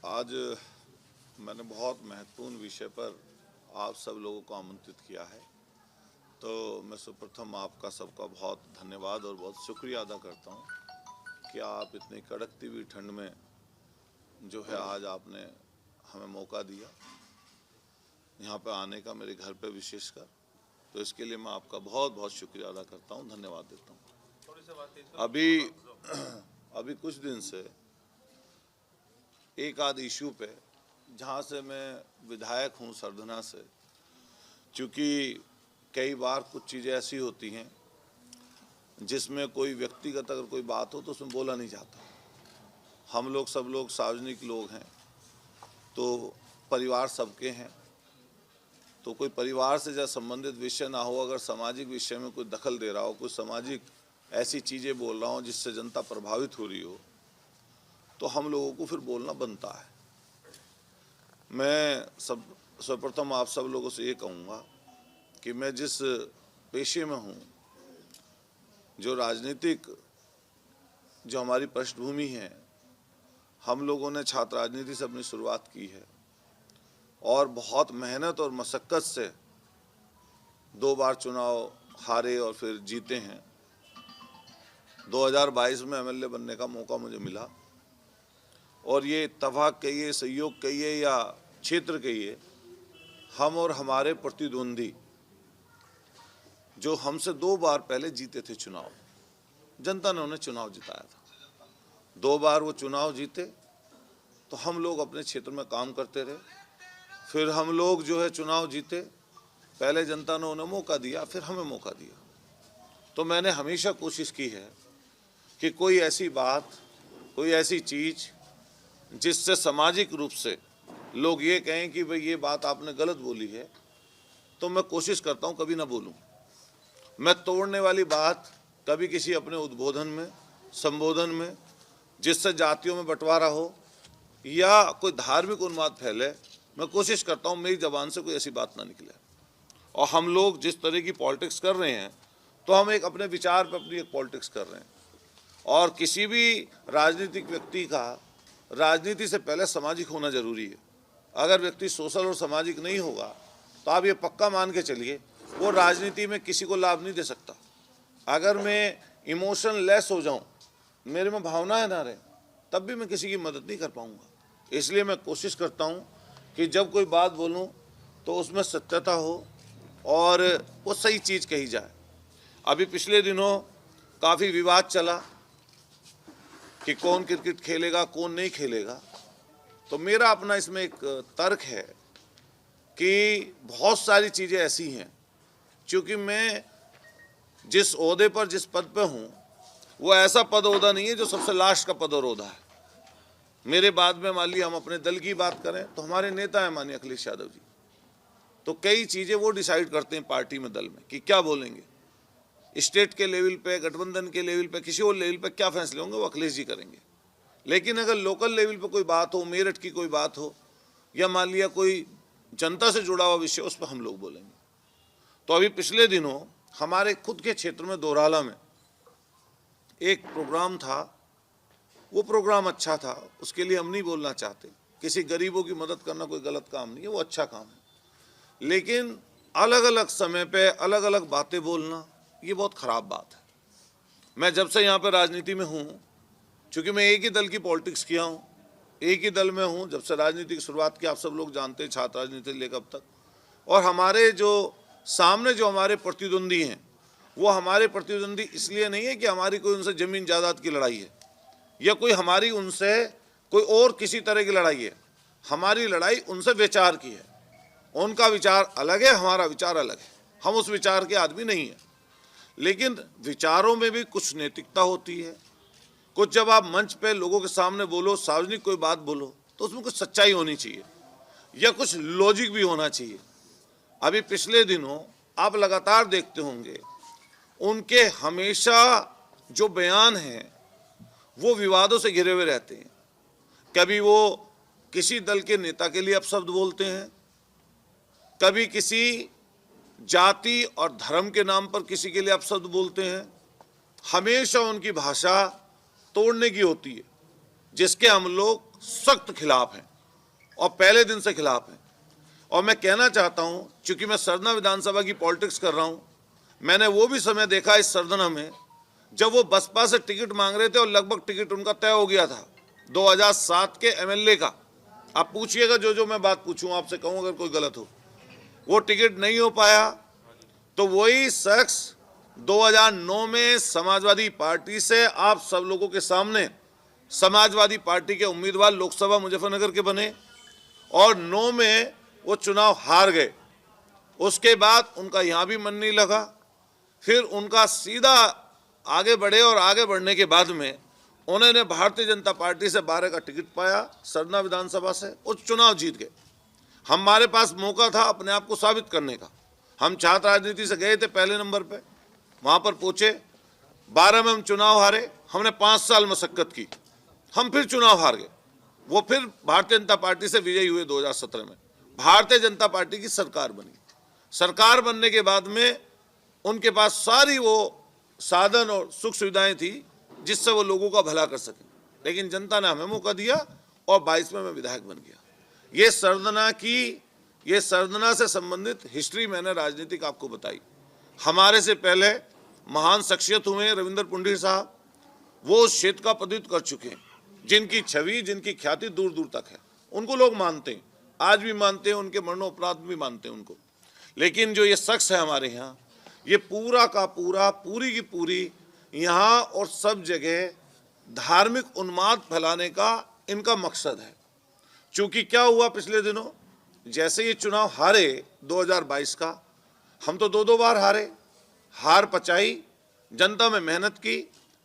आज मैंने बहुत महत्वपूर्ण विषय पर आप सब लोगों को आमंत्रित किया है, तो मैं सर्वप्रथम आपका सबका बहुत धन्यवाद और बहुत शुक्रिया अदा करता हूं कि आप इतनी कड़कती हुई ठंड में जो है आज आपने हमें मौका दिया यहाँ पर आने का, मेरे घर पे विशेषकर। तो इसके लिए मैं आपका बहुत बहुत शुक्रिया अदा करता हूँ, धन्यवाद देता हूँ। अभी कुछ दिन से एक आध इशू पे जहाँ से मैं विधायक हूँ सरधना से, क्योंकि कई बार कुछ चीज़ें ऐसी होती हैं जिसमें कोई व्यक्तिगत अगर कोई बात हो तो उसमें बोला नहीं जाता। हम लोग सब लोग सार्वजनिक लोग हैं, तो परिवार सबके हैं, तो कोई परिवार से जब संबंधित विषय ना हो, अगर सामाजिक विषय में कोई दखल दे रहा हो, कोई सामाजिक ऐसी चीज़ें बोल रहा हो जिससे जनता प्रभावित हो रही हो, तो हम लोगों को फिर बोलना बनता है। मैं सर्वप्रथम आप सब लोगों से ये कहूँगा कि मैं जिस पेशे में हूँ, जो राजनीतिक जो हमारी पृष्ठभूमि है, हम लोगों ने छात्र राजनीति से अपनी शुरुआत की है और बहुत मेहनत और मशक्क़त से 2 बार चुनाव हारे और फिर जीते हैं। 2022 में एमएलए बनने का मौका मुझे मिला और ये इत्तेफाक कहिए, सहयोग कहिए या क्षेत्र कहिए, हम और हमारे प्रतिद्वंदी जो हमसे 2 बार पहले जीते थे चुनाव, जनता ने उन्हें चुनाव जिताया था। 2 बार वो चुनाव जीते तो हम लोग अपने क्षेत्र में काम करते रहे, फिर हम लोग जो है चुनाव जीते, पहले जनता ने उन्हें मौका दिया, फिर हमें मौका दिया। तो मैंने हमेशा कोशिश की है कि कोई ऐसी बात, कोई ऐसी चीज़ जिससे सामाजिक रूप से लोग ये कहें कि भाई ये बात आपने गलत बोली है, तो मैं कोशिश करता हूँ कभी ना बोलूँ। मैं तोड़ने वाली बात कभी किसी अपने उद्बोधन में, संबोधन में, जिससे जातियों में बंटवारा हो या कोई धार्मिक उन्माद फैले, मैं कोशिश करता हूँ मेरी ज़बान से कोई ऐसी बात ना निकले। और हम लोग जिस तरह की पॉलिटिक्स कर रहे हैं, तो हम एक अपने विचार पर अपनी एक पॉलिटिक्स कर रहे हैं। और किसी भी राजनीतिक व्यक्ति का राजनीति से पहले सामाजिक होना जरूरी है। अगर व्यक्ति सोशल और सामाजिक नहीं होगा तो आप ये पक्का मान के चलिए वो राजनीति में किसी को लाभ नहीं दे सकता। अगर मैं इमोशन लेस हो जाऊं, मेरे में भावनाएं ना रहे, तब भी मैं किसी की मदद नहीं कर पाऊंगा। इसलिए मैं कोशिश करता हूं कि जब कोई बात बोलूं तो उसमें सत्यता हो और वो सही चीज़ कही जाए। अभी पिछले दिनों काफ़ी विवाद चला कि कौन क्रिकेट खेलेगा, कौन नहीं खेलेगा। तो मेरा अपना इसमें एक तर्क है कि बहुत सारी चीज़ें ऐसी हैं, क्योंकि मैं जिस ओहदे पर, जिस पद पे हूँ, वो ऐसा पद ओहदा नहीं है जो सबसे लास्ट का पद और ओहदा है। मेरे बाद में मान लीजिए हम अपने दल की बात करें तो हमारे नेता हैं माननीय अखिलेश यादव जी, तो कई चीज़ें वो डिसाइड करते हैं पार्टी में, दल में, कि क्या बोलेंगे। स्टेट के लेवल पे, गठबंधन के लेवल पे, किसी और लेवल पे क्या फैसले होंगे वो अखिलेश जी करेंगे। लेकिन अगर लोकल लेवल पे कोई बात हो, मेरठ की कोई बात हो या मान लिया कोई जनता से जुड़ा हुआ विषय, उस पर हम लोग बोलेंगे। तो अभी पिछले दिनों हमारे खुद के क्षेत्र में दोराला में एक प्रोग्राम था, वो प्रोग्राम अच्छा था, उसके लिए हम नहीं बोलना चाहते। किसी गरीबों की मदद करना कोई गलत काम नहीं है, वो अच्छा काम है। लेकिन अलग अलग समय पे अलग अलग बातें बोलना, ये बहुत ख़राब बात है। मैं जब से यहाँ पर राजनीति में हूँ, चूँकि मैं एक ही दल की पॉलिटिक्स किया हूँ, एक ही दल में हूँ, जब से राजनीति की शुरुआत की, आप सब लोग जानते हैं, छात्र राजनीति लेकर अब तक। और हमारे जो सामने जो हमारे प्रतिद्वंदी हैं, वो हमारे प्रतिद्वंदी इसलिए नहीं है कि हमारी कोई उनसे ज़मीन जायदाद की लड़ाई है या कोई हमारी उनसे कोई और किसी तरह की लड़ाई है। हमारी लड़ाई उनसे विचार की है। उनका विचार अलग है, हमारा विचार अलग है। हम उस विचार के आदमी नहीं हैं, लेकिन विचारों में भी कुछ नैतिकता होती है। कुछ जब आप मंच पे लोगों के सामने बोलो, सार्वजनिक कोई बात बोलो, तो उसमें कुछ सच्चाई होनी चाहिए या कुछ लॉजिक भी होना चाहिए। अभी पिछले दिनों आप लगातार देखते होंगे, उनके हमेशा जो बयान हैं वो विवादों से घिरे हुए रहते हैं। कभी वो किसी दल के नेता के लिए अपशब्द बोलते हैं, कभी किसी जाति और धर्म के नाम पर किसी के लिए अपशब्द बोलते हैं। हमेशा उनकी भाषा तोड़ने की होती है, जिसके हम लोग सख्त खिलाफ हैं। और पहले दिन से खिलाफ हैं। और मैं कहना चाहता हूं, चूंकि मैं सरना विधानसभा की पॉलिटिक्स कर रहा हूं, मैंने वो भी समय देखा इस सरना में जब वो बसपा से टिकट मांग रहे थे और लगभग टिकट उनका तय हो गया था 2007 के एमएलए का। आप पूछिएगा, जो मैं बात पूछूं आपसे कहूं अगर कोई गलत हो, वो टिकट नहीं हो पाया। तो वही शख्स 2009 में समाजवादी पार्टी से आप सब लोगों के सामने समाजवादी पार्टी के उम्मीदवार लोकसभा मुजफ्फरनगर के बने और 9 में वो चुनाव हार गए। उसके बाद उनका यहाँ भी मन नहीं लगा, फिर उनका सीधा आगे बढ़े और आगे बढ़ने के बाद में उन्होंने भारतीय जनता पार्टी से 12 का टिकट पाया सरना विधानसभा से, उस चुनाव जीत गए। हमारे पास मौका था अपने आप को साबित करने का। हम छात्र राजनीति से गए थे पहले नंबर पे, वहाँ पर पहुँचे, 12 में हम चुनाव हारे। हमने 5 साल मशक्कत की, हम फिर चुनाव हार गए। वो फिर भारतीय जनता पार्टी से विजयी हुए 2017 में, भारतीय जनता पार्टी की सरकार बनी। सरकार बनने के बाद में उनके पास सारी वो साधन और सुख सुविधाएं थी जिससे वो लोगों का भला कर सके, लेकिन जनता ने हमें मौका दिया और 22 में मैं विधायक बन गया। ये सरना से संबंधित हिस्ट्री मैंने राजनीतिक आपको बताई। हमारे से पहले महान शख्सियत हुए रविंद्र पुंडीर साहब, वो उस क्षेत्र का प्रतिनिधित्व कर चुके हैं, जिनकी छवि, जिनकी ख्याति दूर दूर तक है। उनको लोग मानते हैं, आज भी मानते हैं, उनके मरणोपरांत भी मानते हैं उनको। लेकिन जो ये शख्स है हमारे यहाँ, ये पूरा का पूरा, पूरी की पूरी यहाँ और सब जगह धार्मिक उन्माद फैलाने का इनका मकसद है। चूंकि क्या हुआ पिछले दिनों, जैसे ये चुनाव हारे 2022 का, हम तो 2 बार हारे, हार पचाई, जनता में मेहनत की,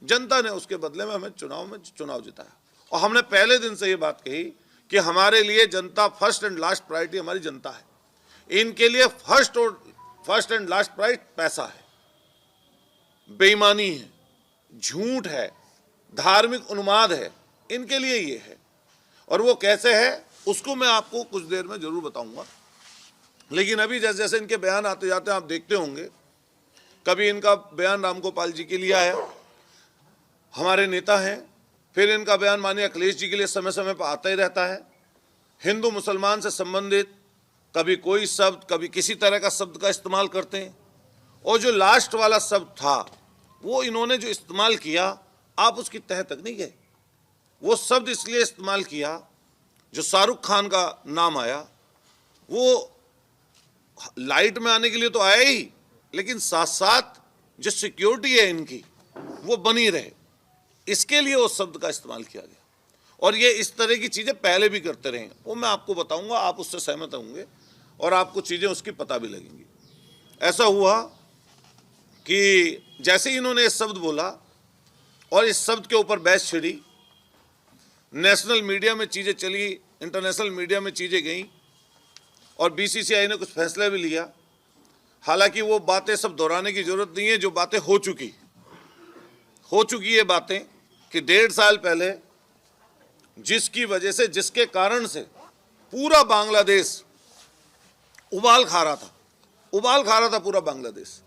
जनता ने उसके बदले में हमें चुनाव जिताया। और हमने पहले दिन से ये बात कही कि हमारे लिए जनता फर्स्ट एंड लास्ट प्रायोरिटी हमारी जनता है। इनके लिए फर्स्ट एंड लास्ट प्रायोरिटी पैसा है, बेईमानी है, झूठ है, धार्मिक उन्माद है, इनके लिए ये है। और वो कैसे है उसको मैं आपको कुछ देर में जरूर बताऊंगा। लेकिन अभी जैसे जैसे इनके बयान आते जाते हैं आप देखते होंगे, कभी इनका बयान रामगोपाल जी के लिए आया, हमारे नेता हैं, फिर इनका बयान माननीय अखिलेश जी के लिए समय समय पर आता ही रहता है। हिंदू मुसलमान से संबंधित कभी कोई शब्द, कभी किसी तरह का शब्द का इस्तेमाल करते हैं। और जो लास्ट वाला शब्द था वो इन्होंने जो इस्तेमाल किया, आप उसकी तह तक नहीं गए। वो शब्द इसलिए इस्तेमाल किया, जो शाहरुख खान का नाम आया, वो लाइट में आने के लिए तो आया ही, लेकिन साथ साथ जो सिक्योरिटी है इनकी वो बनी रहे, इसके लिए उस शब्द का इस्तेमाल किया गया। और ये इस तरह की चीज़ें पहले भी करते रहे, वो मैं आपको बताऊंगा, आप उससे सहमत होंगे और आपको चीज़ें उसकी पता भी लगेंगी। ऐसा हुआ कि जैसे ही इन्होंने इस शब्द बोला और इस शब्द के ऊपर बहस छिड़ी, नेशनल मीडिया में चीज़ें चली, इंटरनेशनल मीडिया में चीज़ें गईं और बीसीसीआई ने कुछ फैसला भी लिया। हालांकि वो बातें सब दोहराने की ज़रूरत नहीं है, जो बातें हो चुकी ये बातें कि 1.5 साल पहले जिसकी वजह से, जिसके कारण से पूरा बांग्लादेश उबाल खा रहा था पूरा बांग्लादेश।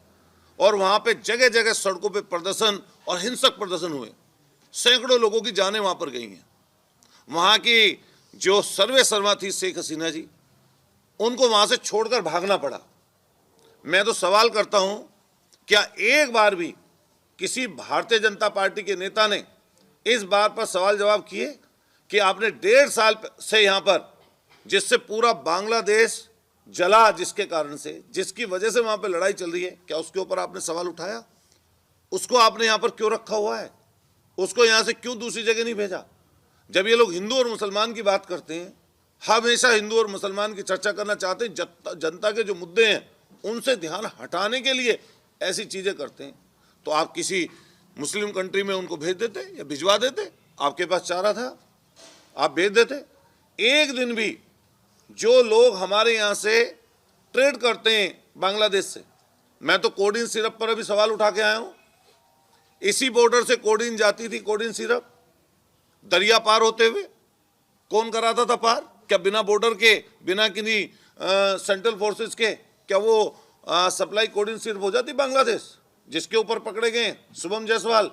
और वहाँ पे जगह जगह सड़कों पे प्रदर्शन और हिंसक प्रदर्शन हुए, सैकड़ों लोगों की जानें वहाँ पर गई हैं। वहाँ की जो सर्वेसर्वा थी शेख हसीना जी, उनको वहाँ से छोड़कर भागना पड़ा। मैं तो सवाल करता हूँ, क्या एक बार भी किसी भारतीय जनता पार्टी के नेता ने इस बात पर सवाल जवाब किए कि आपने 1.5 साल से यहाँ पर, जिससे पूरा बांग्लादेश जला, जिसके कारण से, जिसकी वजह से वहाँ पे लड़ाई चल रही है, क्या उसके ऊपर आपने सवाल उठाया? उसको आपने यहाँ पर क्यों रखा हुआ है? उसको यहाँ से क्यों दूसरी जगह नहीं भेजा? जब ये लोग हिंदू और मुसलमान की बात करते हैं, हमेशा हिंदू और मुसलमान की चर्चा करना चाहते हैं, जनता के जो मुद्दे हैं उनसे ध्यान हटाने के लिए ऐसी चीज़ें करते हैं। तो आप किसी मुस्लिम कंट्री में उनको भेज देते या भिजवा देते, आपके पास चारा था, आप भेज देते। एक दिन भी जो लोग हमारे यहाँ से ट्रेड करते हैं बांग्लादेश से, मैं तो कोडीन सिरप पर अभी सवाल उठा के आया हूँ। इसी बॉर्डर से कोडीन जाती थी, कोडीन सिरप दरिया पार होते हुए, कौन कराता था पार? क्या बिना बॉर्डर के, बिना किन्हीं सेंट्रल फोर्सेस के क्या वो सप्लाई कोडीन सिरप हो जाती बांग्लादेश? जिसके ऊपर पकड़े गए शुभम जायसवाल,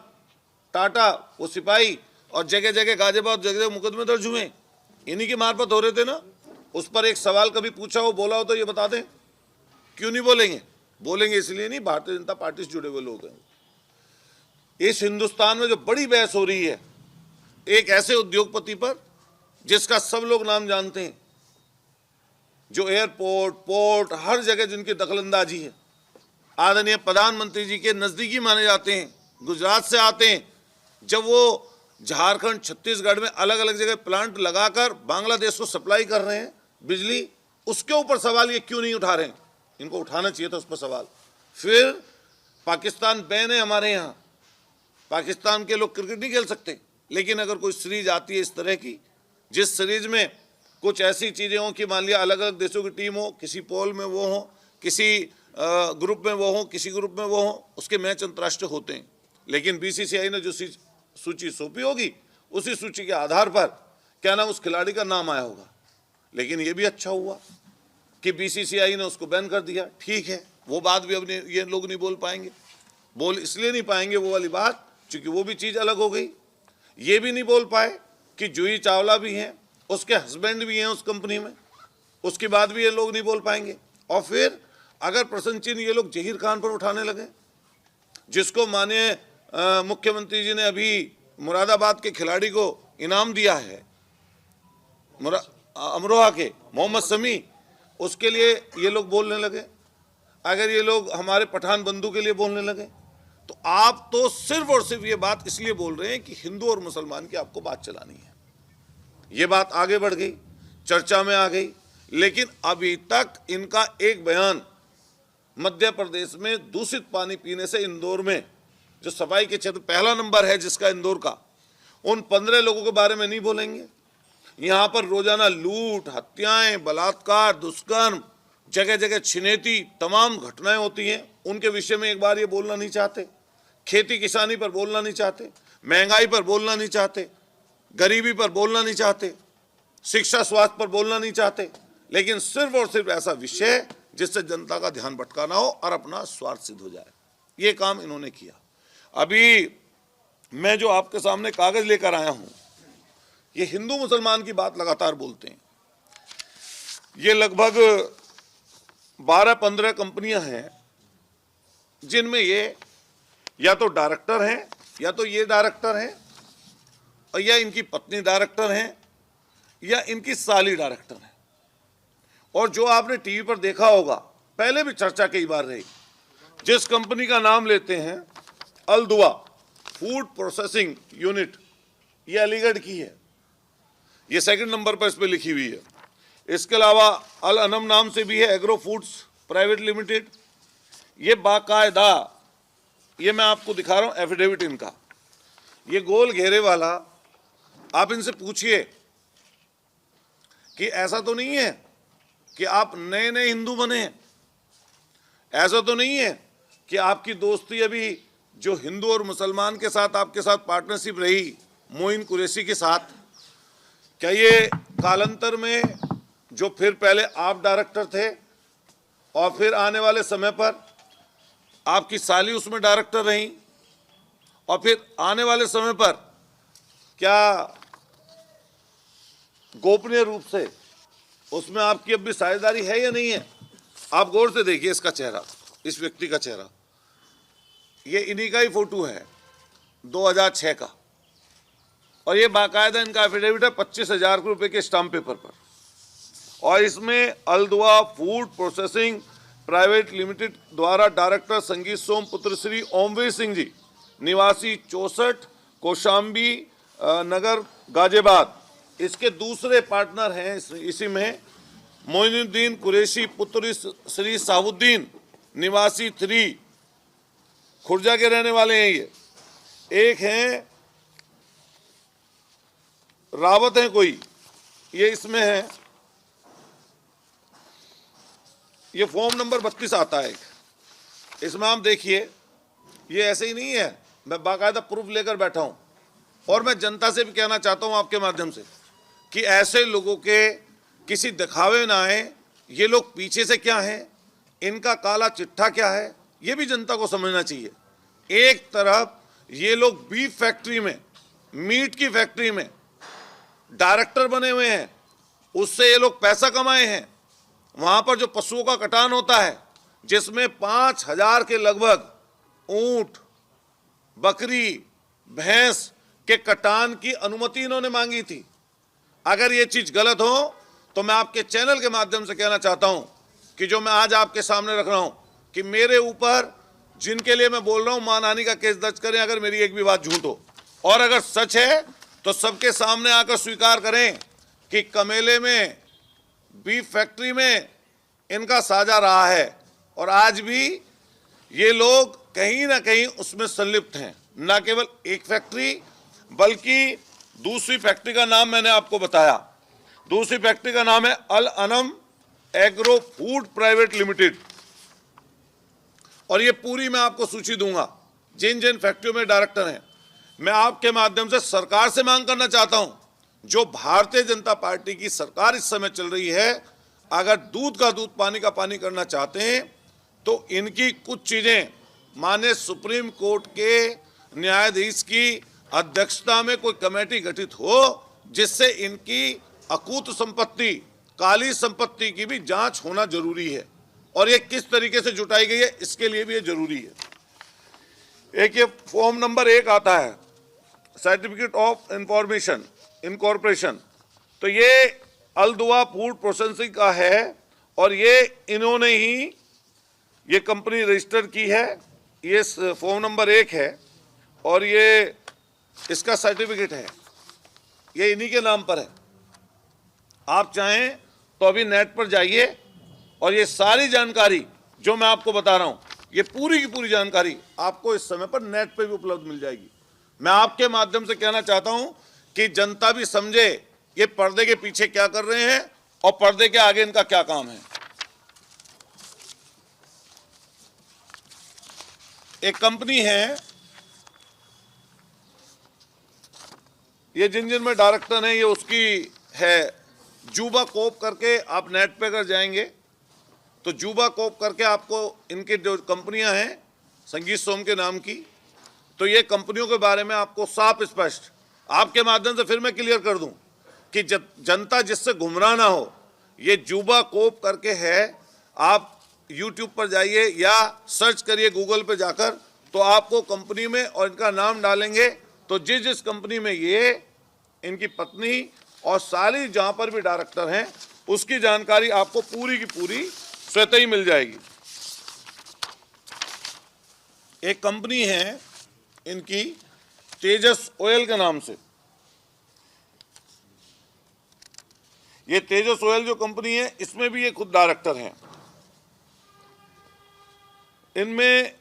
टाटा, वो सिपाही, और जगह जगह गाजियाबाद, जगह मुकदमे दर्ज हुए, इन्हीं के मार्फत हो रहे थे ना। उस पर एक सवाल कभी पूछा हो, बोला हो तो ये बता दें। क्यों नहीं बोलेंगे? बोलेंगे इसलिए नहीं, भारतीय जनता पार्टी से जुड़े हुए लोग हैं। इस हिंदुस्तान में जो बड़ी बहस हो रही है एक ऐसे उद्योगपति पर जिसका सब लोग नाम जानते हैं, जो एयरपोर्ट, पोर्ट, हर जगह जिनकी दखलंदाजी है, आदरणीय प्रधानमंत्री जी के नजदीकी माने जाते हैं, गुजरात से आते हैं, जब वो झारखंड, छत्तीसगढ़ में अलग अलग जगह प्लांट लगाकर बांग्लादेश को सप्लाई कर रहे हैं बिजली, उसके ऊपर सवाल ये क्यों नहीं उठा रहे हैं? इनको उठाना चाहिए था उस पर सवाल। फिर पाकिस्तान बैन है हमारे यहाँ, पाकिस्तान के लोग क्रिकेट नहीं खेल सकते, लेकिन अगर कोई सीरीज आती है इस तरह की, जिस सीरीज में कुछ ऐसी चीज़ें हों कि मान लिया अलग अलग देशों की टीम हो, किसी पोल में वो हो, किसी ग्रुप में वो हो, किसी ग्रुप में वो हो, उसके मैच अंतर्राष्ट्रीय होते हैं, लेकिन बीसीसीआई ने जो सूची सौंपी होगी उसी सूची के आधार पर क्या नाम उस खिलाड़ी का नाम आया होगा। लेकिन ये भी अच्छा हुआ कि बीसीसीआई ने उसको बैन कर दिया। ठीक है, वो बात भी अब ये लोग नहीं बोल पाएंगे, बोल इसलिए नहीं पाएंगे वो वाली बात क्योंकि वो भी चीज़ अलग हो गई। ये भी नहीं बोल पाए कि जूही चावला भी हैं, उसके हस्बैंड भी हैं उस कंपनी में, उसकी बात भी ये लोग नहीं बोल पाएंगे। और फिर अगर प्रश्न चिन्ह ये लोग जहीर खान पर उठाने लगे, जिसको माननीय मुख्यमंत्री जी ने अभी मुरादाबाद के खिलाड़ी को इनाम दिया है, अमरोहा के मोहम्मद शमी, उसके लिए ये लोग बोलने लगे। अगर ये लोग हमारे पठान बंधु के लिए बोलने लगे तो आप तो सिर्फ और सिर्फ ये बात इसलिए बोल रहे हैं कि हिंदू और मुसलमान की आपको बात चलानी है। ये बात आगे बढ़ गई, चर्चा में आ गई, लेकिन अभी तक इनका एक बयान मध्य प्रदेश में दूषित पानी पीने से इंदौर में जो सफाई के क्षेत्र पहला नंबर है जिसका इंदौर का, उन 15 लोगों के बारे में नहीं बोलेंगे। यहाँ पर रोजाना लूट, हत्याएं, बलात्कार, दुष्कर्म, जगह जगह छिनेती तमाम घटनाएं होती हैं, उनके विषय में एक बार ये बोलना नहीं चाहते। खेती किसानी पर बोलना नहीं चाहते, महंगाई पर बोलना नहीं चाहते, गरीबी पर बोलना नहीं चाहते, शिक्षा स्वास्थ्य पर बोलना नहीं चाहते, लेकिन सिर्फ और सिर्फ ऐसा विषय जिससे जनता का ध्यान भटकाना हो और अपना स्वार्थ सिद्ध हो जाए, ये काम इन्होंने किया। अभी मैं जो आपके सामने कागज लेकर आया हूं, ये हिंदू मुसलमान की बात लगातार बोलते हैं। ये लगभग 12-15 कंपनियां हैं जिनमें ये या तो डायरेक्टर हैं, या तो ये डायरेक्टर हैं, और या इनकी पत्नी डायरेक्टर हैं, या इनकी साली डायरेक्टर है। और जो आपने टीवी पर देखा होगा, पहले भी चर्चा कई बार रही, जिस कंपनी का नाम लेते हैं अल दुआ फूड प्रोसेसिंग यूनिट, ये अलीगढ़ की है, ये सेकंड नंबर पर इस पर लिखी हुई है। इसके अलावा अल अनम नाम से भी है एग्रो फूड्स प्राइवेट लिमिटेड। ये बाकायदा, ये मैं आपको दिखा रहा हूं एफिडेविट इनका, ये गोल घेरे वाला। आप इनसे पूछिए कि ऐसा तो नहीं है कि आप नए नए हिंदू बने हैं, ऐसा तो नहीं है कि आपकी दोस्ती अभी जो हिंदू और मुसलमान के साथ आपके साथ पार्टनरशिप रही मोइन कुरैशी के साथ, क्या ये कालांतर में जो फिर पहले आप डायरेक्टर थे और फिर आने वाले समय पर आपकी साली उसमें डायरेक्टर रही और फिर आने वाले समय पर क्या गोपनीय रूप से उसमें आपकी अब भी साझेदारी है या नहीं है? आप गौर से देखिए इसका चेहरा, इस व्यक्ति का चेहरा, ये इन्हीं का ही फोटो है 2006 का, और ये बाकायदा इनका एफिडेविट है 25,000 रुपए के स्टाम्प पेपर पर। और इसमें अलदुआ फूड प्रोसेसिंग प्राइवेट लिमिटेड द्वारा डायरेक्टर संगीत सोम पुत्र श्री ओमवीर सिंह जी, निवासी 64 कौशाम्बी नगर गाजियाबाद, इसके दूसरे पार्टनर हैं इसी में मोइनुद्दीन कुरैशी पुत्र श्री साहुद्दीन, निवासी 3 खुर्जा के रहने वाले हैं। ये एक हैं रावत हैं कोई, ये इसमें है, ये फॉर्म नंबर 32 आता है, इसमें आप देखिए, ये ऐसे ही नहीं है, मैं बाकायदा प्रूफ लेकर बैठा हूं। और मैं जनता से भी कहना चाहता हूं आपके माध्यम से कि ऐसे लोगों के किसी दिखावे ना आए, ये लोग पीछे से क्या हैं, इनका काला चिट्ठा क्या है, ये भी जनता को समझना चाहिए। एक तरफ ये लोग बीफ फैक्ट्री में, मीट की फैक्ट्री में डायरेक्टर बने हुए हैं, उससे ये लोग पैसा कमाए हैं। वहां पर जो पशुओं का कटान होता है, जिसमें 5,000 के लगभग ऊंट, बकरी, भैंस के कटान की अनुमति इन्होंने मांगी थी। अगर ये चीज गलत हो तो मैं आपके चैनल के माध्यम से कहना चाहता हूं कि जो मैं आज आपके सामने रख रहा हूं कि मेरे ऊपर जिनके लिए मैं बोल रहा हूं मानहानि का केस दर्ज करें अगर मेरी एक भी बात झूठ हो, और अगर सच है तो सबके सामने आकर स्वीकार करें कि कमेले में बीफ फैक्ट्री में इनका साझा रहा है और आज भी ये लोग कहीं ना कहीं उसमें संलिप्त हैं। न केवल एक फैक्ट्री बल्कि दूसरी फैक्ट्री का नाम मैंने आपको बताया। दूसरी फैक्ट्री का नाम है Al Anam agro food private limited, और ये पूरी मैं आपको सूची दूंगा जिन जिन फैक्ट्रियों में डायरेक्टर हैं। मैं आपके माध्यम से सरकार से मांग करना चाहता हूं, जो भारतीय जनता पार्टी की सरकार इस समय चल रही है, अगर दूध का दूध पानी का पानी करना चाहते हैं तो इनकी कुछ चीजें माननीय सुप्रीम कोर्ट के न्यायाधीश की अध्यक्षता में कोई कमेटी गठित हो जिससे इनकी अकूत संपत्ति, काली संपत्ति की भी जांच होना जरूरी है, और ये किस तरीके से जुटाई गई है इसके लिए भी ये जरूरी है। एक ये फॉर्म नंबर 1 आता है, सर्टिफिकेट ऑफ इंफॉर्मेशन इनकॉर्पोरेशन, तो ये अलदुआ फूड प्रोसेसिंग का है और ये इन्होंने ही ये कंपनी रजिस्टर की है। ये फॉर्म नंबर 1 है और ये इसका सर्टिफिकेट है, ये इन्हीं के नाम पर है। आप चाहें तो अभी नेट पर जाइए और ये सारी जानकारी जो मैं आपको बता रहा हूं, ये पूरी की पूरी जानकारी आपको इस समय पर नेट पर भी उपलब्ध मिल जाएगी। मैं आपके माध्यम से कहना चाहता हूं कि जनता भी समझे ये पर्दे के पीछे क्या कर रहे हैं और पर्दे के आगे इनका क्या काम है। एक कंपनी है, ये जिन जिन में डायरेक्टर हैं ये उसकी है, जूबा कोप करके आप नेट पे अगर जाएंगे तो जूबा कोप करके आपको इनकी जो कंपनियां हैं संगीत सोम के नाम की, तो ये कंपनियों के बारे में आपको साफ स्पष्ट आपके माध्यम से फिर मैं क्लियर कर दूं कि जनता जिससे गुमराह ना हो, ये जूबा कोप करके है। आप यूट्यूब पर जाइए या सर्च करिए गूगल पे जाकर, तो आपको कंपनी में और इनका नाम डालेंगे तो जिस जिस कंपनी में ये इनकी पत्नी और सारी जहां पर भी डायरेक्टर हैं उसकी जानकारी आपको पूरी की पूरी स्वतः ही मिल जाएगी। एक कंपनी है इनकी तेजस ऑयल के नाम से, ये तेजस ऑयल जो कंपनी है इसमें भी ये खुद डायरेक्टर हैं। इनमें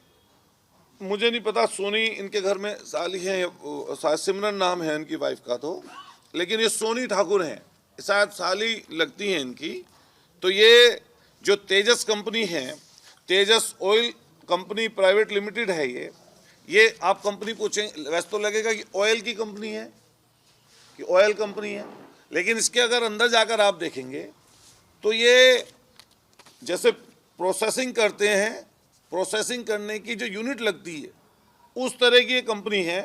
मुझे नहीं पता सोनी इनके घर में साली है या सिमरन नाम है इनकी वाइफ का, तो लेकिन ये सोनी ठाकुर हैं, शायद साली लगती हैं इनकी। तो ये जो तेजस कंपनी है, तेजस ऑयल कंपनी प्राइवेट लिमिटेड है, ये आप कंपनी पूछें वैसे तो लगेगा कि ऑयल की कंपनी है कि ऑयल कंपनी है, लेकिन इसके अगर अंदर जाकर आप देखेंगे तो ये जैसे प्रोसेसिंग करते हैं, प्रोसेसिंग करने की जो यूनिट लगती है उस तरह की एक कंपनी है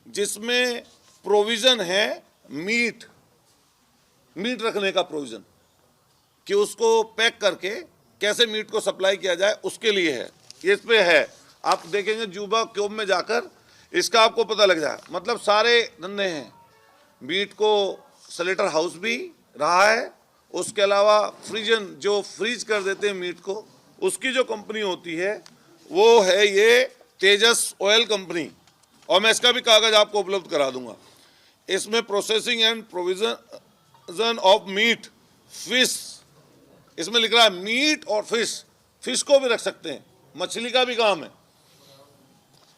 जिसमें प्रोविज़न है मीट रखने का प्रोविज़न, कि उसको पैक करके कैसे मीट को सप्लाई किया जाए उसके लिए है। ये इस पे है, आप देखेंगे जूबा क्यूब में जाकर इसका आपको पता लग जाए। मतलब सारे धंधे हैं, मीट को स्लेटर हाउस भी रहा है, उसके अलावा फ्रीजन जो फ्रीज कर देते हैं मीट को, उसकी जो कंपनी होती है वो है ये तेजस ऑयल कंपनी, और मैं इसका भी कागज आपको उपलब्ध करा दूंगा। इसमें processing and provision of meat fish, इसमें लिख रहा है मीट और फिश को भी रख सकते हैं, मछली का भी काम है।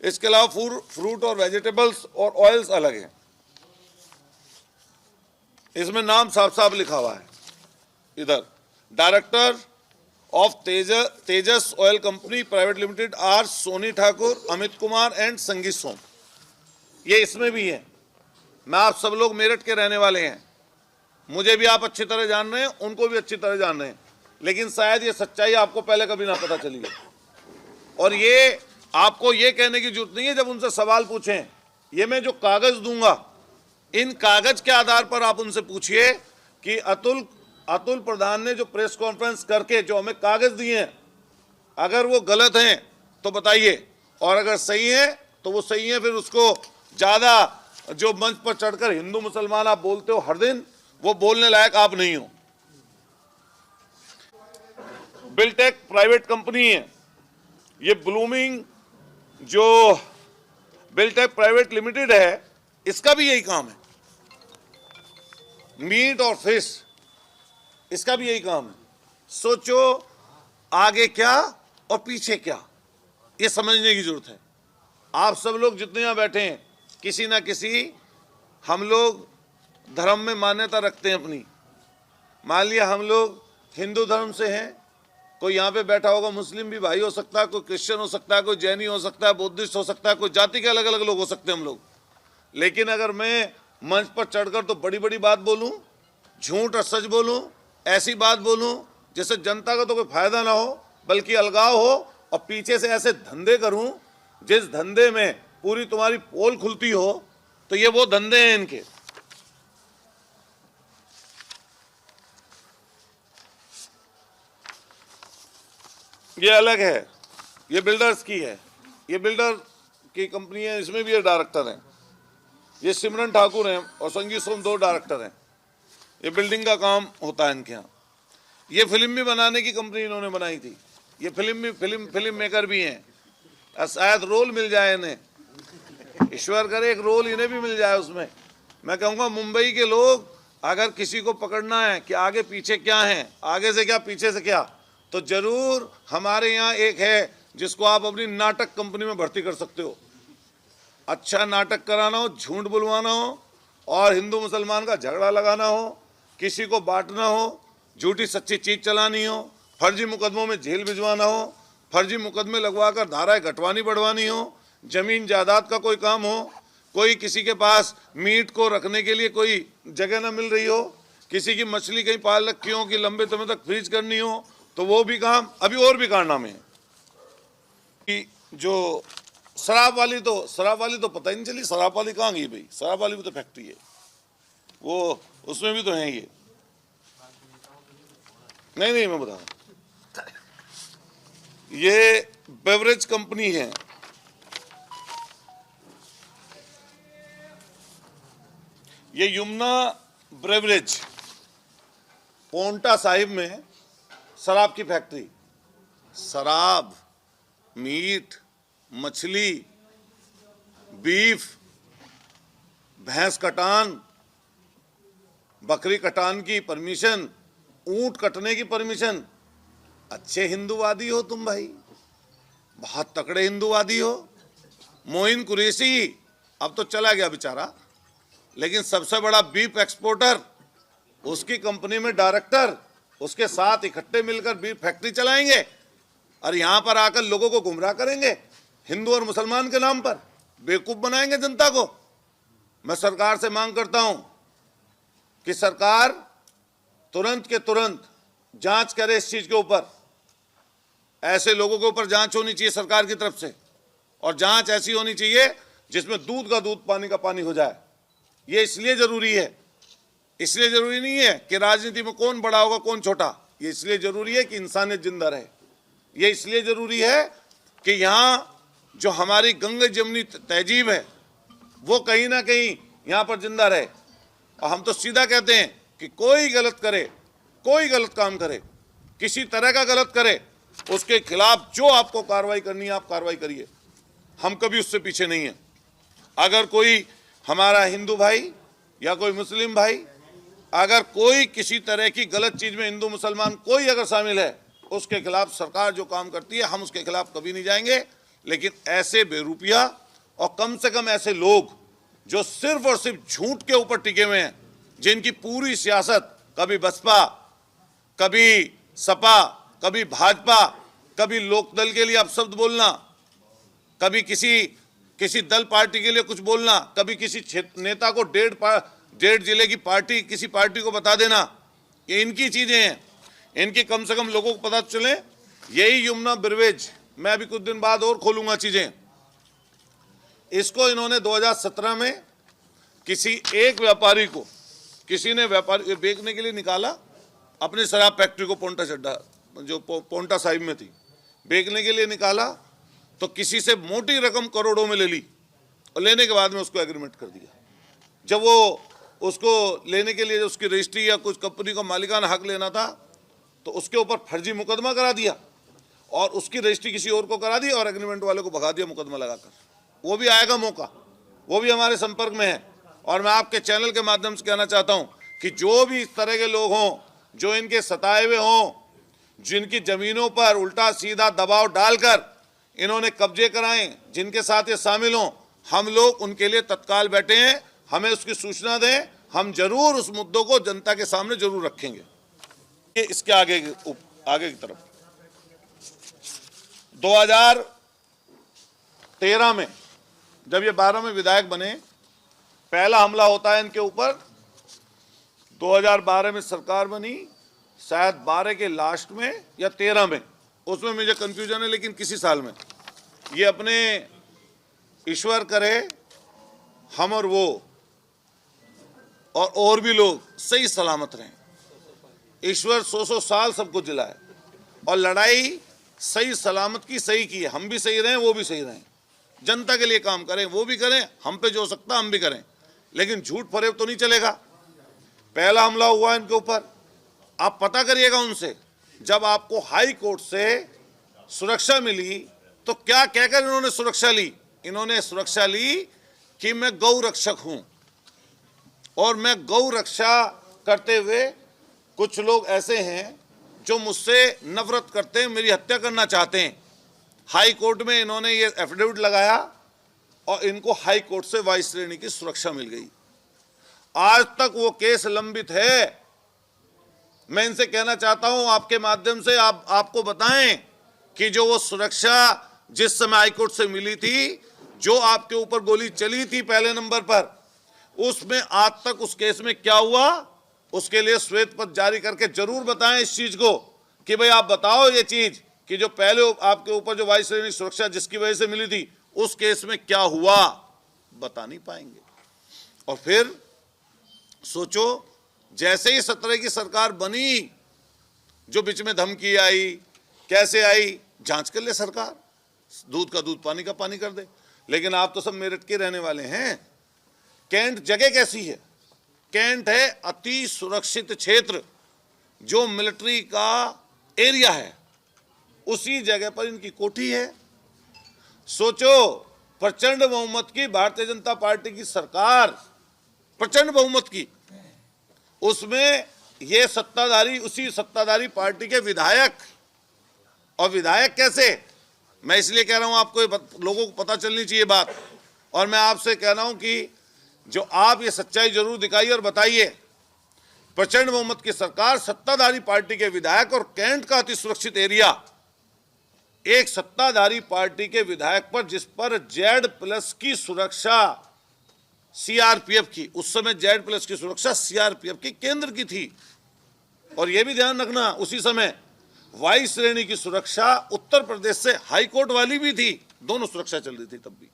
इसके अलावा फ्रूट और वेजिटेबल्स और ऑयल्स अलग हैं। इसमें नाम साफ साफ लिखा हुआ है इधर, director of Tejas oil company private limited R Soni Thakur, Amit Kumar and Sangeet Som, ये इसमें भी है। मैं आप सब लोग मेरठ के रहने वाले हैं, मुझे भी आप अच्छी तरह जान रहे हैं, उनको भी अच्छी तरह जान रहे हैं, लेकिन शायद ये सच्चाई आपको पहले कभी ना पता चली है। और ये आपको ये कहने की जरूरत नहीं है जब उनसे सवाल पूछें, ये मैं जो कागज दूंगा इन कागज के आधार पर आप उनसे पूछिए कि अतुल प्रधान ने जो प्रेस कॉन्फ्रेंस करके जो हमें कागज दिए हैं, अगर वो गलत हैं तो बताइए, और अगर सही है तो वो सही है। फिर उसको ज्यादा जो मंच पर चढ़कर हिंदू मुसलमान आप बोलते हो हर दिन, वो बोलने लायक आप नहीं हो। बिल्टेक प्राइवेट कंपनी है, ये ब्लूमिंग जो बिल्टेक प्राइवेट लिमिटेड है, इसका भी यही काम है, मीट और फिश, इसका भी यही काम है। सोचो आगे क्या और पीछे क्या, ये समझने की जरूरत है। आप सब लोग जितने यहां बैठे हैं, किसी ना किसी हम लोग धर्म में मान्यता रखते हैं अपनी। मान लिया हम लोग हिंदू धर्म से हैं, कोई यहाँ पे बैठा होगा मुस्लिम भी भाई हो सकता है, कोई क्रिश्चियन हो सकता है, कोई जैनी हो सकता है, बुद्धिस्ट हो सकता है, कोई जाति के अलग अलग लोग हो सकते हैं हम लोग। लेकिन अगर मैं मंच पर चढ़कर तो बड़ी बड़ी बात बोलूं, झूठ और सच बोलूं, ऐसी बात बोलूं जिससे जनता का तो कोई फायदा ना हो बल्कि अलगाव हो, और पीछे से ऐसे धंधे करूं जिस धंधे में पूरी तुम्हारी पोल खुलती हो, तो ये वो धंधे हैं इनके। ये अलग है, ये बिल्डर्स की है, ये बिल्डर की कंपनी है, इसमें भी ये डायरेक्टर हैं। ये सिमरन ठाकुर हैं और संगीत सोम 2 डायरेक्टर हैं। ये बिल्डिंग का काम होता है इनके यहाँ। ये फिल्म भी बनाने की कंपनी इन्होंने बनाई थी, ये फिल्म मेकर भी हैं। शायद रोल मिल जाए इन्हें, ईश्वर करे एक रोल इन्हें भी मिल जाए उसमें। मैं कहूँगा मुंबई के लोग अगर किसी को पकड़ना है कि आगे पीछे क्या है, आगे से क्या पीछे से क्या, तो जरूर हमारे यहाँ एक है जिसको आप अपनी नाटक कंपनी में भर्ती कर सकते हो। अच्छा नाटक कराना हो, झूठ बुलवाना हो और हिंदू मुसलमान का झगड़ा लगाना हो, किसी को बांटना हो, झूठी सच्ची चीज चलानी हो, फर्जी मुकदमों में जेल भिजवाना हो, फर्जी मुकदमे लगवाकर धाराएं घटवानी बढ़वानी हो, जमीन जायदाद का कोई काम हो, कोई किसी के पास मीट को रखने के लिए कोई जगह ना मिल रही हो, किसी की मछली कहीं पाल रखी हो कि लंबे समय तक फ्रीज करनी हो, तो वो भी काम। अभी और भी कारनामे हैं कि जो शराब वाली तो पता ही नहीं चली, शराब वाली कहाँ गई भाई, शराब वाली भी तो फैक्ट्री है, वो उसमें भी तो है ये। नहीं मैं बता रहा हूं, ये बेवरेज कंपनी है, ये यमुना ब्रेवरेज पोंटा साहिब में शराब की फैक्ट्री। शराब, मीट, मछली, बीफ, भैंस कटान, बकरी कटान की परमिशन, ऊंट कटने की परमिशन। अच्छे हिंदूवादी हो तुम भाई, बहुत तकड़े हिंदूवादी हो। मोइन कुरैशी अब तो चला गया बेचारा, लेकिन सबसे बड़ा बीफ एक्सपोर्टर, उसकी कंपनी में डायरेक्टर, उसके साथ इकट्ठे मिलकर बीफ फैक्ट्री चलाएंगे और यहां पर आकर लोगों को गुमराह करेंगे, हिंदू और मुसलमान के नाम पर बेवकूफ बनाएंगे जनता को। मैं सरकार से मांग करता हूं कि सरकार तुरंत के तुरंत जांच करे इस चीज के ऊपर। ऐसे लोगों के ऊपर जांच होनी चाहिए सरकार की तरफ से, और जांच ऐसी होनी चाहिए जिसमें दूध का दूध पानी का पानी हो जाए। ये इसलिए जरूरी है, इसलिए जरूरी नहीं है कि राजनीति में कौन बड़ा होगा कौन छोटा, ये इसलिए जरूरी है कि इंसानियत जिंदा रहे। ये इसलिए जरूरी है कि यहाँ जो हमारी गंगा जमनी तहजीब है वो कहीं ना कहीं यहाँ पर जिंदा रहे। और हम तो सीधा कहते हैं कि कोई गलत करे, कोई गलत काम करे, किसी तरह का गलत करे, उसके खिलाफ जो आपको कार्रवाई करनी है आप कार्रवाई करिए, हम कभी उससे पीछे नहीं हैं। अगर कोई हमारा हिंदू भाई या कोई मुस्लिम भाई अगर कोई किसी तरह की गलत चीज में, हिंदू मुसलमान कोई अगर शामिल है, उसके खिलाफ सरकार जो काम करती है हम उसके खिलाफ कभी नहीं जाएंगे। लेकिन ऐसे बेरुपिया और कम से कम ऐसे लोग जो सिर्फ और सिर्फ झूठ के ऊपर टिके हुए हैं, जिनकी पूरी सियासत कभी बसपा, कभी सपा, कभी भाजपा, कभी लोकदल के लिए अपशब्द बोलना, कभी किसी दल पार्टी के लिए कुछ बोलना, कभी किसी नेता को डेढ़ जिले की पार्टी किसी पार्टी को बता देना, ये इनकी चीजें हैं। इनकी कम से कम लोगों को पता चले। यही यमुना ब्रेवरेज, मैं अभी कुछ दिन बाद और खोलूंगा चीजें, इसको इन्होंने 2017 में किसी एक व्यापारी को किसी ने व्यापारी बेचने के लिए निकाला अपनी शराब फैक्ट्री को, पोंटा चड्डा जो पोंटा साहिब में थी, बेचने के लिए निकाला तो किसी से मोटी रकम करोड़ों में ले ली और लेने के बाद में उसको एग्रीमेंट कर दिया। जब वो उसको लेने के लिए उसकी रजिस्ट्री या कुछ कंपनी को मालिकाना हक लेना था तो उसके ऊपर फर्जी मुकदमा करा दिया और उसकी रजिस्ट्री किसी और को करा दी और एग्रीमेंट वाले को भगा दिया मुकदमा लगाकर। वो भी आएगा मौका, वो भी हमारे संपर्क में है। और मैं आपके चैनल के माध्यम से कहना चाहता हूं कि जो भी इस तरह के लोग हों, जो इनके सताए हुए हों, जिनकी जमीनों पर उल्टा सीधा दबाव डालकर इन्होंने कब्जे कराए, जिनके साथ ये शामिल हों, हम लोग उनके लिए तत्काल बैठे हैं। हमें उसकी सूचना दें, हम जरूर उस मुद्दों को जनता के सामने जरूर रखेंगे। इसके आगे की तरफ 2013 में जब ये 12 में विधायक बने, पहला हमला होता है इनके ऊपर। 2012 में सरकार बनी, शायद 12 के लास्ट में या 13 में, उसमें मुझे कंफ्यूजन है, लेकिन किसी साल में ये अपने ईश्वर करे हम और वो और भी लोग सही सलामत रहें। ईश्वर 100 साल सबको जिलाए और लड़ाई सही सलामत की सही की है। हम भी सही रहें, वो भी सही रहें, जनता के लिए काम करें, वो भी करें, हम पे जो हो सकता हम भी करें, लेकिन झूठ फरेब तो नहीं चलेगा। पहला हमला हुआ इनके ऊपर, आप पता करिएगा उनसे। जब आपको हाई कोर्ट से सुरक्षा मिली तो क्या कहकर इन्होंने सुरक्षा ली? इन्होंने सुरक्षा ली कि मैं गौ रक्षक हूं और मैं गौ रक्षा करते हुए कुछ लोग ऐसे हैं जो मुझसे नफरत करते हैं, मेरी हत्या करना चाहते हैं। हाई कोर्ट में इन्होंने ये एफिडेविट लगाया और इनको हाई कोर्ट से वाइस श्रेणी की सुरक्षा मिल गई। आज तक वो केस लंबित है। मैं इनसे कहना चाहता हूं आपके माध्यम से, आपको बताएं कि जो वो सुरक्षा जिस समय हाई कोर्ट से मिली थी, जो आपके ऊपर गोली चली थी पहले नंबर पर, उसमें आज तक उस केस में क्या हुआ, उसके लिए श्वेत पत्र जारी करके जरूर बताएं इस चीज को कि भाई आप बताओ ये चीज कि जो पहले आपके ऊपर जो वाइस श्रेणी सुरक्षा जिसकी वजह से मिली थी, उस केस में क्या हुआ, बता नहीं पाएंगे। और फिर सोचो, जैसे ही 17 की सरकार बनी, जो बीच में धमकी आई, कैसे आई, जांच कर ले सरकार, दूध का दूध पानी का पानी कर दे। लेकिन आप तो सब मेरठ के रहने वाले हैं। कैंट जगह कैसी है? कैंट है अति सुरक्षित क्षेत्र, जो मिलिट्री का एरिया है, उसी जगह पर इनकी कोठी है। सोचो, प्रचंड बहुमत की भारतीय जनता पार्टी की सरकार, प्रचंड बहुमत की, उसमें ये सत्ताधारी, उसी सत्ताधारी पार्टी के विधायक। और विधायक कैसे? मैं इसलिए कह रहा हूं, आपको लोगों को पता चलनी चाहिए बात। और मैं आपसे कह रहा हूं कि जो आप ये सच्चाई जरूर दिखाइए और बताइए। प्रचंड बहुमत की सरकार, सत्ताधारी पार्टी के विधायक और कैंट का अति सुरक्षित एरिया, एक सत्ताधारी पार्टी के विधायक पर, जिस पर Z+ की सुरक्षा सीआरपीएफ की, उस समय Z+ की सुरक्षा सीआरपीएफ की केंद्र की थी। और यह भी ध्यान रखना, उसी समय वाइस श्रेणी की सुरक्षा उत्तर प्रदेश से हाई कोर्ट वाली भी थी। दोनों सुरक्षा चल रही थी तब भी।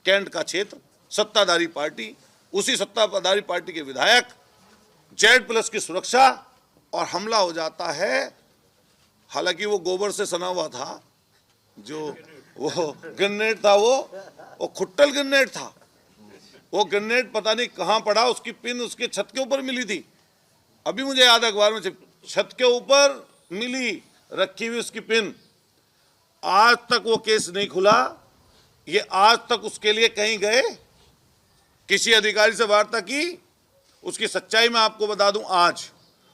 कैंट का क्षेत्र, सत्ताधारी पार्टी, उसी सत्ताधारी पार्टी के विधायक, Z+ की सुरक्षा, और हमला हो जाता है। हालांकि वो गोबर से सना हुआ था, जो वो ग्रेनेड था, वो खुट्टल ग्रेनेड था। वो ग्रेनेड पता नहीं कहां पड़ा, उसकी पिन उसके छत के ऊपर मिली थी। अभी मुझे याद है, अखबार में छत के ऊपर मिली रखी हुई उसकी पिन। आज तक वो केस नहीं खुला। ये आज तक उसके लिए कहीं गए, किसी अधिकारी से वार्ता की? उसकी सच्चाई मैं आपको बता दूं। आज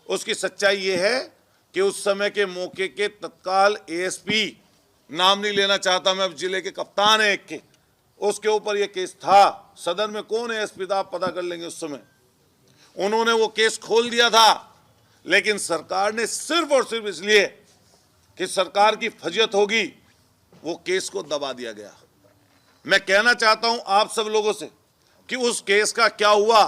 उसकी सच्चाई ये है कि उस समय के मौके के तत्काल एएसपी, नाम नहीं लेना चाहता मैं, अब जिले के कप्तान है एक के, उसके ऊपर ये केस था। सदन में कौन एएसपी था आप पता कर लेंगे। उस समय उन्होंने वो केस खोल दिया था, लेकिन सरकार ने सिर्फ और सिर्फ इसलिए कि सरकार की फजियत होगी, वो केस को दबा दिया गया। मैं कहना चाहता हूं आप सब लोगों से कि उस केस का क्या हुआ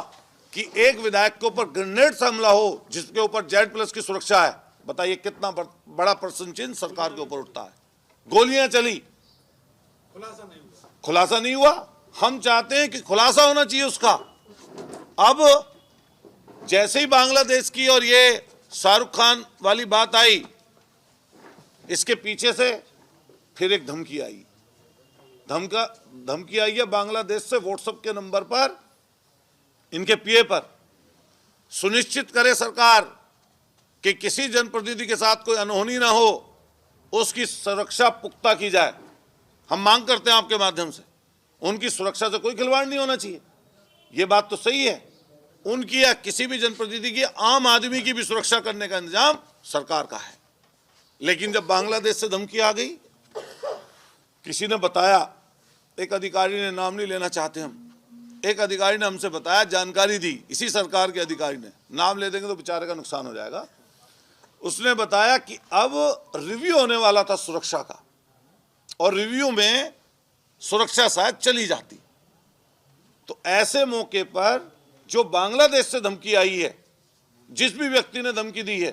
कि एक विधायक के ऊपर ग्रेनेड से हमला हो, जिसके ऊपर Z+ की सुरक्षा है। बताइए कितना बड़ा प्रश्न चिन्ह सरकार के ऊपर उठता है। गोलियां चली, खुलासा नहीं हुआ। हम चाहते हैं कि खुलासा होना चाहिए उसका। अब जैसे ही बांग्लादेश की और ये शाहरुख खान वाली बात आई, इसके पीछे से फिर एक धमकी आई। धमकी आई है बांग्लादेश से व्हाट्सएप के नंबर पर, इनके पीए पर। सुनिश्चित करे सरकार कि किसी जनप्रतिनिधि के साथ कोई अनहोनी ना हो, उसकी सुरक्षा पुख्ता की जाए। हम मांग करते हैं आपके माध्यम से, उनकी सुरक्षा से कोई खिलवाड़ नहीं होना चाहिए। ये बात तो सही है, उनकी या किसी भी जनप्रतिनिधि की, आम आदमी की भी सुरक्षा करने का इंतजाम सरकार का है। लेकिन जब बांग्लादेश से धमकी आ गई, किसी ने बताया, एक अधिकारी ने, नाम नहीं लेना चाहते हम, एक अधिकारी ने हमसे बताया, जानकारी दी, इसी सरकार के अधिकारी ने, नाम ले देंगे तो बेचारे का नुकसान हो जाएगा। उसने बताया कि अब रिव्यू होने वाला था सुरक्षा का, और रिव्यू में सुरक्षा शायद चली जाती। तो ऐसे मौके पर जो बांग्लादेश से धमकी आई है, जिस भी व्यक्ति ने धमकी दी है,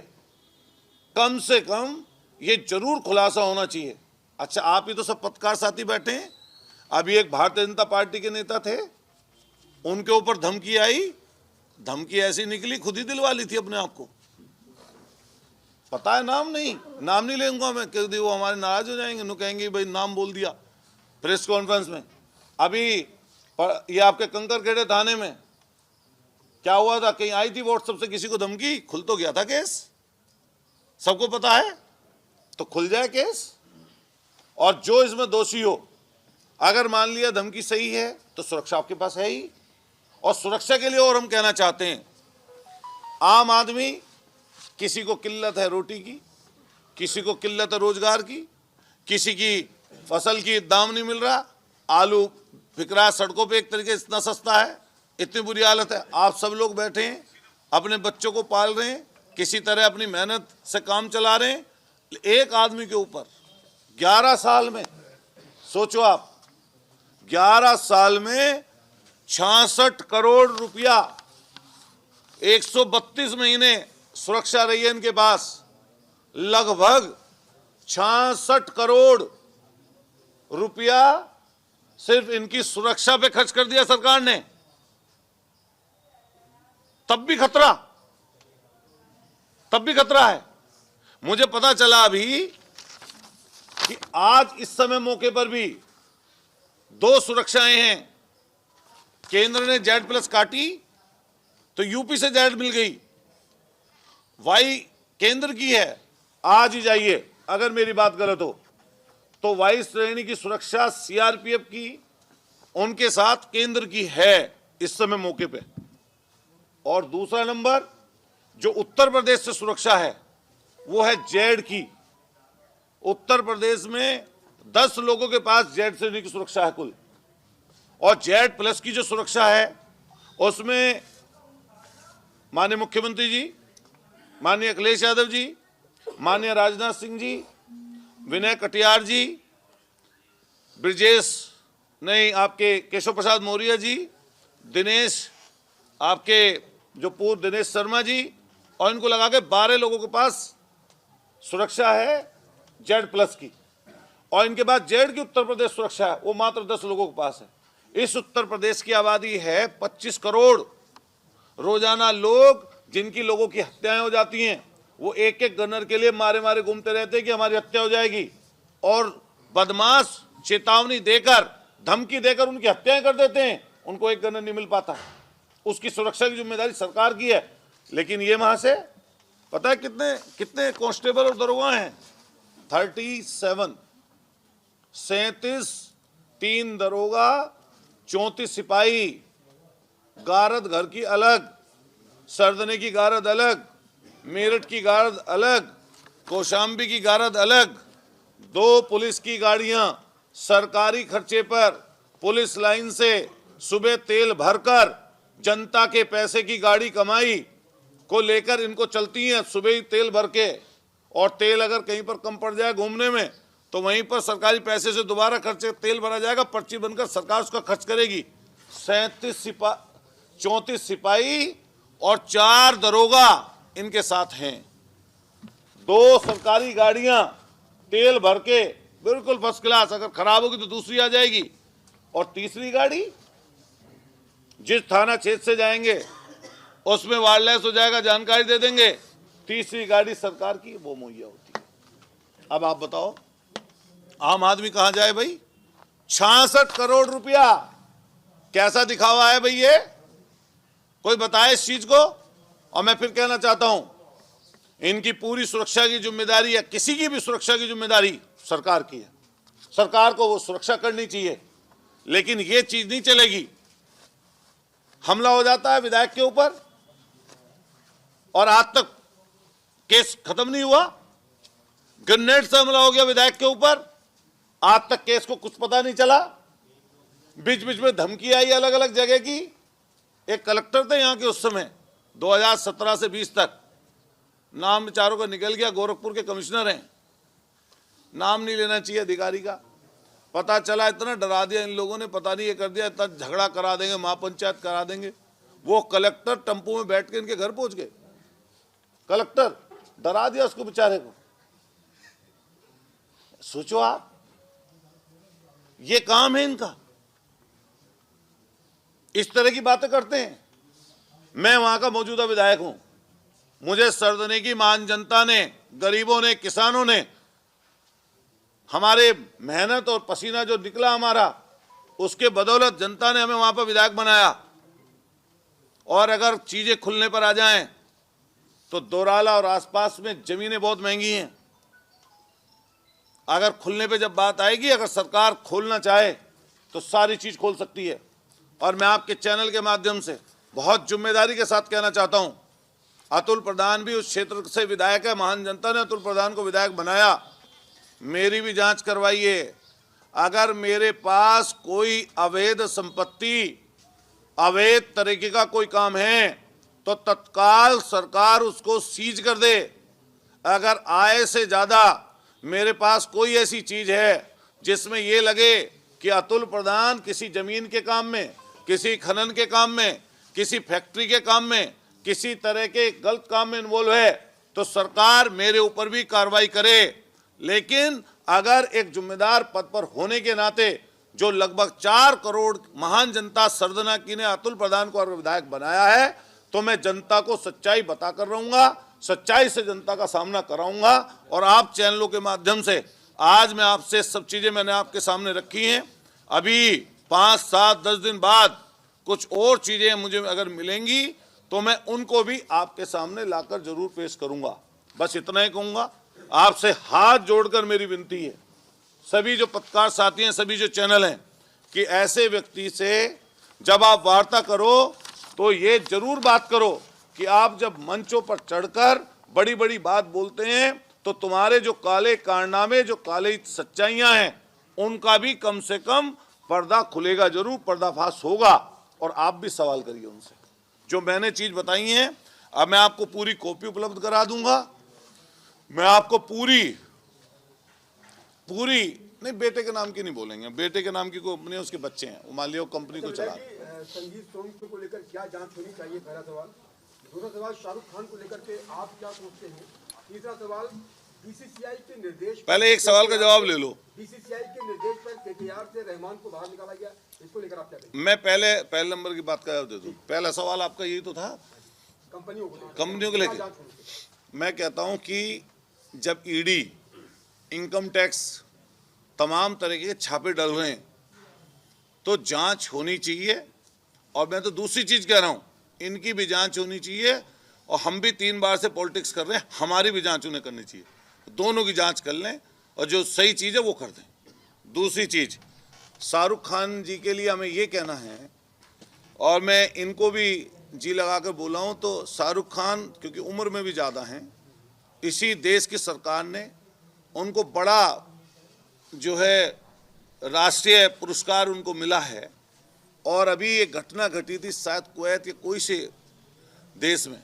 कम से कम ये जरूर खुलासा होना चाहिए। अच्छा, आप ही तो सब पत्रकार साथी बैठे हैं, अभी एक भारतीय जनता पार्टी के नेता थे, उनके ऊपर धमकी आई, धमकी ऐसी निकली, खुद ही दिलवा ली थी अपने आप को। पता है, नाम नहीं लेंगे मैं, क्योंकि वो हमारे नाराज हो जाएंगे, कहेंगे भाई नाम बोल दिया प्रेस कॉन्फ्रेंस में। अभी ये आपके कंकरखेड़े थाने में क्या हुआ था, कहीं आई थी व्हाट्सएप से किसी को धमकी, खुल तो गया था केस, सबको पता है, तो खुल जाए केस। और जो इसमें दोषी हो, अगर मान लिया धमकी सही है तो सुरक्षा आपके पास है ही। और सुरक्षा के लिए और हम कहना चाहते हैं, आम आदमी, किसी को किल्लत है रोटी की, किसी को किल्लत है रोजगार की, किसी की फसल की दाम नहीं मिल रहा, आलू बिक रहा है सड़कों पे, एक तरीके से इतना सस्ता है, इतनी बुरी हालत है। आप सब लोग बैठे हैं, अपने बच्चों को पाल रहे हैं, किसी तरह अपनी मेहनत से काम चला रहे हैं। एक आदमी के ऊपर 11 साल में, सोचो आप, 11 साल में 66 करोड़ रुपया, 132 महीने सुरक्षा रही है इनके पास, लगभग 66 करोड़ रुपया सिर्फ इनकी सुरक्षा पे खर्च कर दिया सरकार ने। तब भी खतरा है। मुझे पता चला अभी कि आज इस समय मौके पर भी 2 सुरक्षाएं हैं। केंद्र ने Z+ काटी तो यूपी से Z मिल गई, वाई केंद्र की है। आज ही जाइए, अगर मेरी बात गलत हो तो वाई श्रेणी की सुरक्षा CRPF की, उनके साथ केंद्र की है इस समय मौके पे। और दूसरा नंबर जो उत्तर प्रदेश से सुरक्षा है वो है Z की। उत्तर प्रदेश में 10 लोगों के पास Z श्रेणी की सुरक्षा है कुल, और Z+ की जो सुरक्षा है उसमें माननीय मुख्यमंत्री जी, माननीय अखिलेश यादव जी, माननीय राजनाथ सिंह जी, विनय कटियार जी, ब्रिजेश नहीं आपके केशव प्रसाद मौर्य जी, दिनेश आपके जो पूर्व दिनेश शर्मा जी, और इनको लगा के 12 लोगों के पास सुरक्षा है Z+ की। और इनके बाद Z की उत्तर प्रदेश सुरक्षा है, वो मात्र 10 लोगों के पास है। इस उत्तर प्रदेश की आबादी है 25 करोड़। रोजाना लोग, जिनकी लोगों की हत्याएं हो जाती हैं, वो एक एक गनर के लिए मारे घूमते रहते हैं कि हमारी हत्या हो जाएगी, और बदमाश चेतावनी देकर, धमकी देकर उनकी हत्याएं कर देते हैं। उनको एक गनर नहीं मिल पाता। उसकी सुरक्षा की जिम्मेदारी सरकार की है। लेकिन ये वहां से पता है कितने कांस्टेबल और दरोगा हैं? 37, 3 दरोगा, 34 सिपाही, गारद घर की अलग, सरदने की गारद अलग, मेरठ की गारद अलग, कौशाम्बी की गारद अलग, 2 पुलिस की गाड़ियां सरकारी खर्चे पर पुलिस लाइन से सुबह तेल भरकर, जनता के पैसे की गाड़ी कमाई को लेकर इनको चलती हैं सुबह ही तेल भर के। और तेल अगर कहीं पर कम पड़ जाए घूमने में, तो वहीं पर सरकारी पैसे से दोबारा खर्चे तेल भरा जाएगा, पर्ची बनकर सरकार उसका खर्च करेगी। 34 सिपाही और 4 दरोगा इनके साथ हैं। 2 सरकारी गाड़ियां तेल भर के बिल्कुल फर्स्ट क्लास, अगर खराब होगी तो दूसरी आ जाएगी। और तीसरी गाड़ी जिस थाना क्षेत्र से जाएंगे उसमें वायरलेस हो जाएगा, जानकारी दे देंगे। तीसरी गाड़ी सरकार की वो मुहैया होती है। अब आप बताओ आम आदमी कहां जाए भाई? 66 करोड़ रुपया कैसा दिखावा है भाई ये? कोई बताए इस चीज को। और मैं फिर कहना चाहता हूं, इनकी पूरी सुरक्षा की जिम्मेदारी या किसी की भी सुरक्षा की जिम्मेदारी सरकार की है। सरकार को वो सुरक्षा करनी चाहिए, लेकिन ये चीज नहीं चलेगी। हमला हो जाता है विधायक के ऊपर और आज तक केस खत्म नहीं हुआ। ग्रेनेड से हमला हो गया विधायक के ऊपर, आज तक केस को कुछ पता नहीं चला। बीच बीच में धमकी आई अलग अलग जगह की। एक कलेक्टर थे यहाँ के उस समय 2017 से 20 तक, नाम बेचारों का निकल गया, गोरखपुर के कमिश्नर हैं, नाम नहीं लेना चाहिए अधिकारी का। पता चला इतना डरा दिया इन लोगों ने, पता नहीं ये कर दिया, इतना झगड़ा करा देंगे, महापंचायत करा देंगे। वो कलेक्टर टेम्पो में बैठ के इनके घर पहुंच गए। कलेक्टर डरा दिया उसको बेचारे को। सोचो आप, ये काम है इनका, इस तरह की बातें करते हैं। मैं वहां का मौजूदा विधायक हूं, मुझे सरदने की महान जनता ने, गरीबों ने, किसानों ने, हमारे मेहनत और पसीना जो निकला हमारा, उसके बदौलत जनता ने हमें वहां पर विधायक बनाया। और अगर चीजें खुलने पर आ जाएं तो दोराला और आसपास में जमीनें बहुत महंगी हैं। अगर खुलने पे जब बात आएगी, अगर सरकार खोलना चाहे तो सारी चीज खोल सकती है। और मैं आपके चैनल के माध्यम से बहुत जिम्मेदारी के साथ कहना चाहता हूं, अतुल प्रधान भी उस क्षेत्र से विधायक है, महान जनता ने अतुल प्रधान को विधायक बनाया। मेरी भी जांच करवाइए। अगर मेरे पास कोई अवैध संपत्ति, अवैध तरीके का कोई काम है तो तत्काल सरकार उसको सीज कर दे। अगर आय से ज्यादा मेरे पास कोई ऐसी चीज है जिसमें ये लगे कि अतुल प्रधान किसी जमीन के काम में, किसी खनन के काम में, किसी फैक्ट्री के काम में, किसी तरह के गलत काम में इन्वॉल्व है, तो सरकार मेरे ऊपर भी कार्रवाई करे। लेकिन अगर एक जिम्मेदार पद पर होने के नाते जो लगभग 4 करोड़ महान जनता सरदना की ने अतुल प्रधान को विधायक बनाया है, तो मैं जनता को सच्चाई बताकर रहूंगा, सच्चाई से जनता का सामना कराऊंगा। और आप चैनलों के माध्यम से आज मैं आपसे सब चीजें मैंने आपके सामने रखी हैं। अभी 5, 7, 10 दिन बाद कुछ और चीजें मुझे अगर मिलेंगी तो मैं उनको भी आपके सामने लाकर जरूर पेश करूंगा। बस इतना ही कहूंगा, आपसे हाथ जोड़कर मेरी विनती है, सभी जो पत्रकार साथी हैं, सभी जो चैनल हैं, कि ऐसे व्यक्ति से जब आप वार्ता करो तो ये जरूर बात करो कि आप जब मंचों पर चढ़कर बड़ी बड़ी बात बोलते हैं तो तुम्हारे जो काले कारनामे, जो काले सच्चाइयां हैं, उनका भी कम से कम पर्दा खुलेगा, जरूर पर्दाफाश होगा। और आप भी सवाल करिए उनसे। जो मैंने चीज बताई है, अब मैं आपको पूरी कॉपी उपलब्ध करा दूंगा। मैं आपको पूरी नहीं, बेटे के नाम की नहीं बोलेंगे, बेटे के नाम की कंपनी है, उसके बच्चे हैं, मान लिया कंपनी को चला। संगीत सॉन्ग को लेकर क्या जांच होनी चाहिए, पहला सवाल। दूसरा सवाल, शाहरुख खान को लेकर के आप क्या सोचते हैं। तीसरा सवाल, बीसीसीआई के निर्देश, पहले एक सवाल का जवाब ले लो। बीसीसीआई के निर्देश पर केकेआर से रहमान को बाहर निकाला गया, इसको लेकर आप क्या कहेंगे। मैं पहले नंबर की बात का जवाब दे दूं। पहला सवाल आपका यही तो था, कंपनियों को लेकर। मैं कहता हूं कि जब ईडी, इनकम टैक्स, तमाम तरह के छापे डल रहे हैं तो जांच होनी चाहिए। और मैं तो दूसरी चीज कह रहा हूं, इनकी भी जांच होनी चाहिए। और हम भी 3 बार से पॉलिटिक्स कर रहे हैं, हमारी भी जांच उन्हें करनी चाहिए। दोनों की जांच कर लें और जो सही चीज है वो कर दें। दूसरी चीज, शाहरुख खान जी के लिए हमें ये कहना है, और मैं इनको भी जी लगा कर बोला हूं, तो शाहरुख खान क्योंकि उम्र में भी ज़्यादा हैं, इसी देश की सरकार ने उनको बड़ा जो है राष्ट्रीय पुरस्कार उनको मिला है। और अभी ये घटना घटी थी शायद कुवैत या कोई से देश में,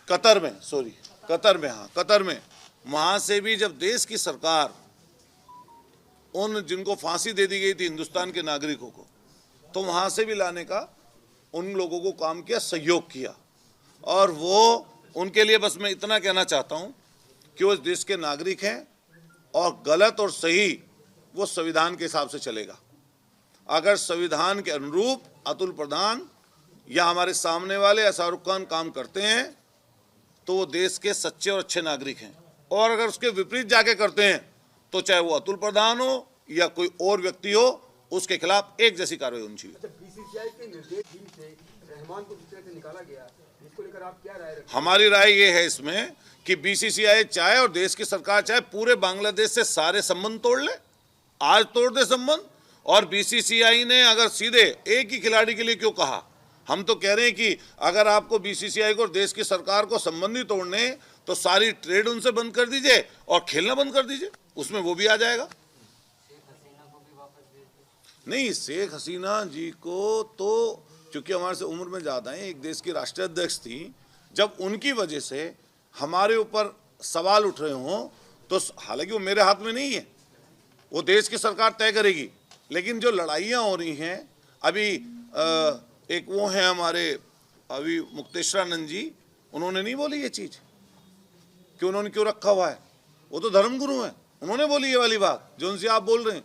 कतर में, हाँ कतर में, वहाँ से भी जब देश की सरकार उन जिनको फांसी दे दी गई थी हिंदुस्तान के नागरिकों को, तो वहाँ से भी लाने का उन लोगों को काम किया, सहयोग किया। और वो उनके लिए बस मैं इतना कहना चाहता हूँ कि वो इस देश के नागरिक हैं और गलत और सही वो संविधान के हिसाब से चलेगा। अगर संविधान के अनुरूप अतुल प्रधान या हमारे सामने वाले या शाहरुख खान काम करते हैं तो वो देश के सच्चे और अच्छे नागरिक हैं, और अगर उसके विपरीत जाके करते हैं तो चाहे वो अतुल प्रधान हो या कोई और व्यक्ति हो, उसके खिलाफ एक जैसी कार्रवाई होनी चाहिए। अच्छा, बीसीसीआई के निर्देश टीम से रहमान को जिस तरह से निकाला गया, इसको लेकर आप क्या राय रखते हैं? हमारी राय ये है इसमें कि बीसीसीआई चाहे और देश की सरकार चाहे पूरे बांग्लादेश से सारे संबंध तोड़ ले, आज तोड़ दे संबंध। और बीसीसीआई ने अगर सीधे एक ही खिलाड़ी के लिए क्यों कहा? हम तो कह रहे हैं कि अगर आपको बीसीसीआई को और देश की सरकार को संबंधी तोड़ने तो सारी ट्रेड उनसे बंद कर दीजिए और खेलना बंद कर दीजिए, उसमें वो भी आ जाएगा। नहीं, शेख हसीना जी को तो चूंकि हमारे से उम्र में ज़्यादा हैं, एक देश की राष्ट्रीय अध्यक्ष थी, जब उनकी वजह से हमारे ऊपर सवाल उठ रहे हों तो हालांकि वो मेरे हाथ में नहीं है, वो देश की सरकार तय करेगी, लेकिन जो लड़ाइयाँ हो रही हैं अभी एक वो हैं हमारे अभी मुक्तेश्वरानंद जी, उन्होंने नहीं बोली ये चीज़ कि उन्होंने क्यों रखा हुआ है, वो तो धर्मगुरु हैं, उन्होंने बोली ये वाली बात जो उनसे आप बोल रहे हैं।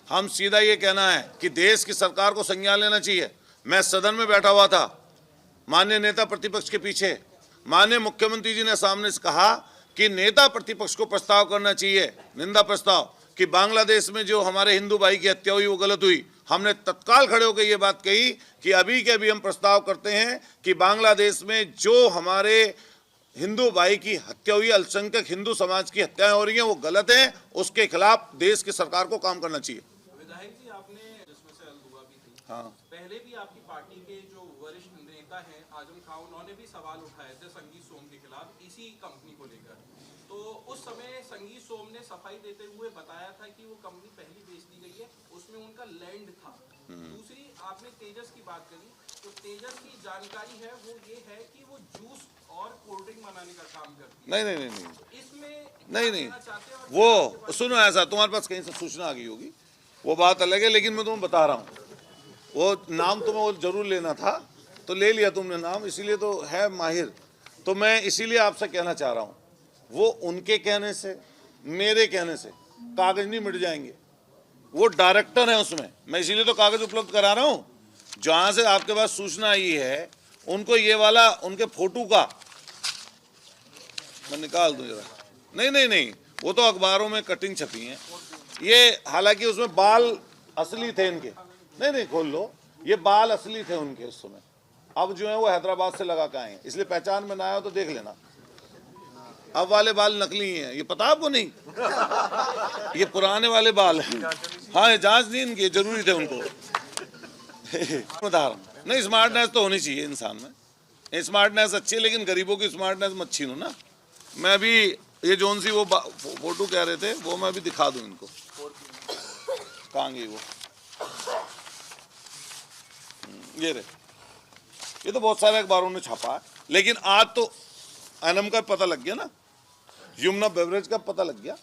हम सीधा ये कहना है कि देश की सरकार को संज्ञान लेना चाहिए। मैं सदन में बैठा हुआ था, माननीय नेता प्रतिपक्ष के पीछे, माननीय मुख्यमंत्री जी ने सामने से कहा कि नेता प्रतिपक्ष को प्रस्ताव करना चाहिए, निंदा प्रस्ताव, कि बांग्लादेश में जो हमारे हिंदू भाई की हत्या हुई वो गलत हुई। हमने तत्काल खड़े होकर ये बात कही कि अभी के अभी हम प्रस्ताव करते हैं कि बांग्लादेश में जो हमारे हिंदू भाई की हत्या हुई, अल्पसंख्यक हिंदू समाज की हत्याएं हो रही हैं वो गलत है, उसके खिलाफ देश की सरकार को काम करना चाहिए। विधायक जी, आपने जिसमें से अलदुआ भी थी, हाँ, पहले भी आपकी पार्टी के जो वरिष्ठ नेता हैं आजम खां, उन्होंने भी सवाल उठाए थे संगीत सोम के खिलाफ इसी कंपनी को लेकर। तो उस समय संगीत सोम ने सफाई देते हुए बताया था कि वो कंपनी पहली बेच दी गई है, उसमें उनका लैंड था। दूसरी, आपने तेजस की बात करी, तो तेजस की जानकारी है वो ये है कि वो जूस और कोल्ड ड्रिंक बनाने का काम करती है। नहीं, इसमें नहीं, वो सुनो, ऐसा तुम्हारे पास कहीं से सूचना आ गई होगी, वो बात अलग है, लेकिन मैं तुम्हें बता रहा हूँ, वो नाम तुम्हें वो जरूर लेना था तो ले लिया तुमने नाम, इसीलिए तो है माहिर। तो मैं इसीलिए आपसे कहना चाह रहा हूँ, वो उनके कहने से मेरे कहने से कागज नहीं मिट जाएंगे, वो डायरेक्टर है उसमें, मैं इसीलिए तो कागज उपलब्ध करा रहा हूँ। जहाँ से आपके पास सूचना आई है उनको ये वाला उनके फोटो का मैं निकाल दूँ जरा। नहीं, वो तो अखबारों में कटिंग छपी है ये, हालांकि उसमें बाल असली थे इनके। नहीं, खोल लो, ये बाल असली थे उनके उस समय, अब जो है वो हैदराबाद से लगा के आए हैं, इसलिए पहचान में ना आया तो देख लेना। अब वाले बाल नकली हैं, ये पता आपको नहीं? ये पुराने वाले बाल हैं। हाँ, जांच नहीं इनकी, जरूरी थे उनको। बता रहा हूँ, नहीं, स्मार्टनेस तो होनी चाहिए इंसान में, स्मार्टनेस अच्छी है, लेकिन गरीबों की स्मार्टनेस मत छीनो ना। मैं अभी ये जोन सी वो फोटो कह रहे थे वो मैं अभी दिखा दूं इनको, कहाँ गई वो, ये रहे, ये तो बहुत सारे अखबारों ने छापा है, लेकिन आज तो एनम का पता लग गया ना, यमुना बेवरेज का पता लग गया।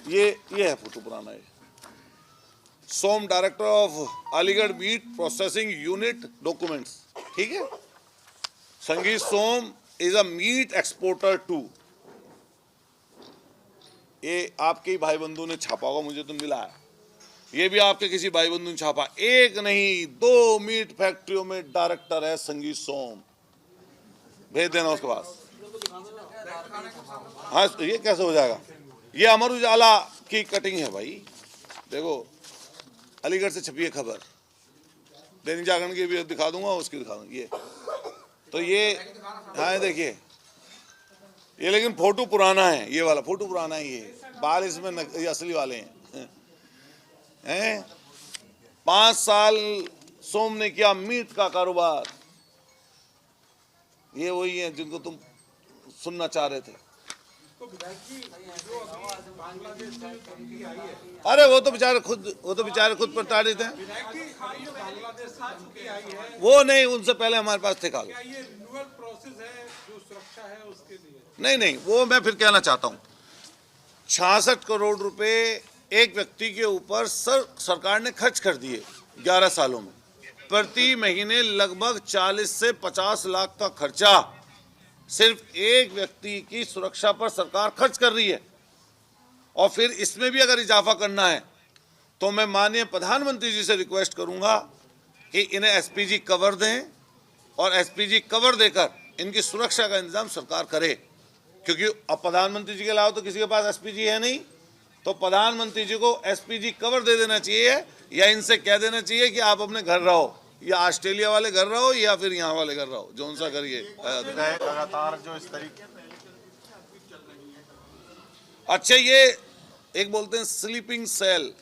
ये है फोटो पुराना, ये Som director of Aligarh meat processing unit documents, ठीक है। Sangeet Som is a meat exporter too, ये आपके ही भाई बंधु ने छापा होगा, मुझे तो मिला है, ये भी आपके किसी भाई बंधु ने छापा। एक नहीं 2 मीट फैक्ट्रियों में डायरेक्टर है संगीत सोम, भेज देना उसके पास। हाँ, ये कैसे हो जाएगा? ये अमर उजाला की कटिंग है भाई, देखो अलीगढ़ से छपी है खबर, दैनिक जागरण की भी दिखा दूंगा, उसकी दिखा दूंगा। ये तो ये, हाँ देखिए, ये लेकिन फोटो पुराना है, ये वाला फोटो पुराना है, ये बाल इसमें ये असली वाले हैं। 5 साल सोम ने किया मीट का कारोबार, ये वही है जिनको तुम सुनना चाह रहे थे। तो विधायक जी, जो अभी बांग्लादेश में कंपनी आई है, अरे वो तो बेचारे खुद प्रताड़ित हैं। विधायक जी, अभी जो बांग्लादेश से कंपनी आई है, वो नहीं, उनसे पहले हमारे पास थे कागज। क्या ये रिन्यूअल प्रोसेस है जो सुरक्षा है उसके लिए? नहीं, वो मैं फिर कहना चाहता हूँ, 66 करोड़ रुपए एक व्यक्ति के ऊपर सरकार ने खर्च कर दिए 11 सालों में, प्रति महीने लगभग 40 से 50 लाख का खर्चा सिर्फ एक व्यक्ति की सुरक्षा पर सरकार खर्च कर रही है। और फिर इसमें भी अगर इजाफा करना है तो मैं माननीय प्रधानमंत्री जी से रिक्वेस्ट करूंगा कि इन्हें एसपीजी कवर दें और एसपीजी कवर देकर इनकी सुरक्षा का इंतजाम सरकार करे, क्योंकि अब प्रधानमंत्री जी के अलावा तो किसी के पास एसपीजी है नहीं। तो प्रधानमंत्री जी को एसपीजी कवर दे देना चाहिए या इनसे कह देना चाहिए कि आप अपने घर रहो, या ऑस्ट्रेलिया वाले घर रहो या फिर यहाँ वाले घर रहो, जो सा करिए। लगातार जो इस तरीके अच्छा, ये एक बोलते हैं स्लीपिंग सेल,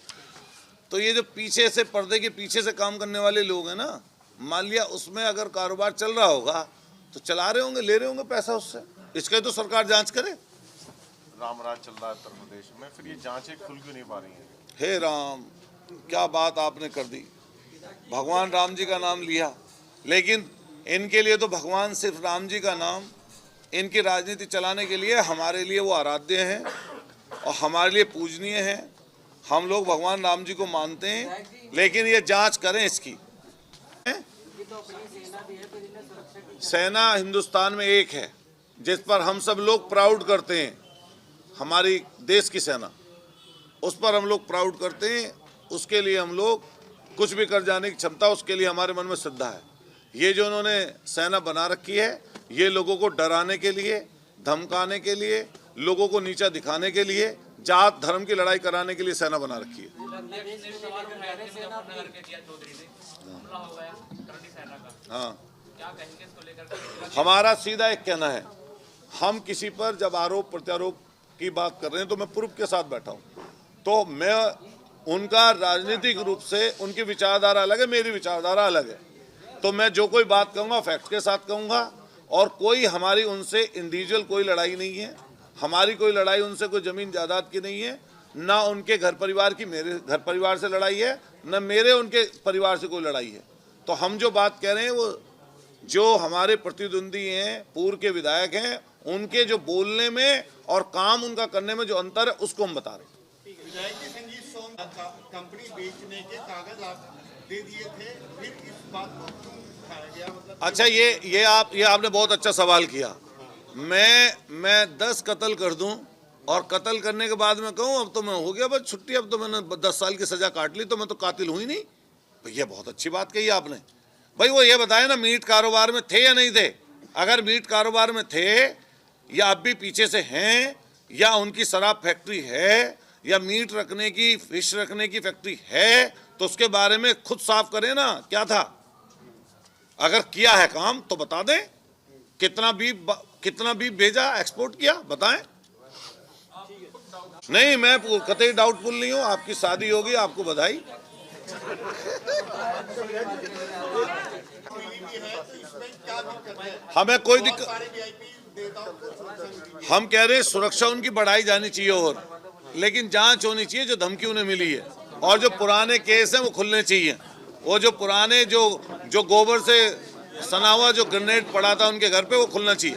तो ये जो पीछे से पर्दे के पीछे से काम करने वाले लोग हैं ना, मान लिया उसमें अगर कारोबार चल रहा होगा तो चला रहे होंगे, ले रहे होंगे पैसा उससे, इसके तो सरकार जांच करे। रामराज चल रहा है उत्तर प्रदेश में, फिर ये जांचें खुल क्यों नहीं पा रही हैं? हे राम, क्या बात आपने कर दी। भगवान राम जी का नाम लिया, लेकिन इनके लिए तो भगवान सिर्फ राम जी का नाम, इनकी राजनीति चलाने के लिए हमारे लिए वो आराध्य हैं और हमारे लिए पूजनीय हैं। हम लोग भगवान राम जी को मानते हैं, लेकिन ये जांच करें इसकी। सेना हिंदुस्तान में एक है जिस पर हम सब लोग प्राउड करते हैं, हमारी देश की सेना, उस पर हम लोग प्राउड करते हैं। उसके लिए हम लोग कुछ भी कर जाने की क्षमता, उसके लिए हमारे मन में श्रद्धा है। ये जो उन्होंने सेना बना रखी है, ये लोगों को डराने के लिए, धमकाने के लिए, लोगों को नीचा दिखाने के लिए, जात धर्म की लड़ाई कराने के लिए सेना बना रखी है। हाँ, हमारा सीधा एक कहना है, हम किसी पर जब आरोप प्रत्यारोप की बात कर रहे हैं तो मैं प्रूफ के साथ बैठा हूं, तो मैं उनका राजनीतिक रूप से उनकी विचारधारा अलग है, मेरी विचारधारा अलग है, तो मैं जो कोई बात कहूँगा फैक्ट के साथ कहूँगा। और कोई हमारी उनसे इंडिविजुअल कोई लड़ाई नहीं है, हमारी कोई लड़ाई उनसे कोई ज़मीन जायदाद की नहीं है, ना उनके घर परिवार की मेरे घर परिवार से लड़ाई है, न मेरे उनके परिवार से कोई लड़ाई है। तो हम जो बात कह रहे हैं वो जो हमारे प्रतिद्वंदी हैं, पूर्व के विधायक हैं, उनके जो बोलने में और काम उनका करने में जो अंतर है उसको हम बता रहे हैं। विधायक जी, संगीत सोम कंपनी बेचने के कागज आप दे दिए थे, फिर इस बात को क्यों उठाया गया? मतलब अच्छा, ये आपने बहुत अच्छा सवाल किया। मैं 10 कत्ल कर दूं और कत्ल करने के बाद में कहूं अब तो मैं हो गया बस छुट्टी, अब तो मैंने 10 साल की सजा काट ली, तो मैं तो कातिल हुई नहीं। भैया बहुत अच्छी बात कही आपने। भाई वो ये बताए ना, मीट कारोबार में थे या नहीं थे? अगर मीट कारोबार में थे या अब भी पीछे से हैं, या उनकी शराब फैक्ट्री है, या मीट रखने की, फिश रखने की फैक्ट्री है, तो उसके बारे में खुद साफ करें ना, क्या था। अगर किया है काम तो बता दें, कितना बीफ भेजा, एक्सपोर्ट किया, बताएं। नहीं, मैं कतई डाउटफुल नहीं हूं। आपकी शादी होगी, आपको बधाई। हमें कोई दिक्कत, हम कह रहे हैं सुरक्षा उनकी बढ़ाई जानी चाहिए, और लेकिन जांच होनी चाहिए जो धमकी उन्हें मिली है, और जो पुराने केस हैं वो खुलने चाहिए। वो जो पुराने जो गोबर से सना हुआ जो ग्रेनेड पड़ा था उनके घर पे, वो खुलना चाहिए।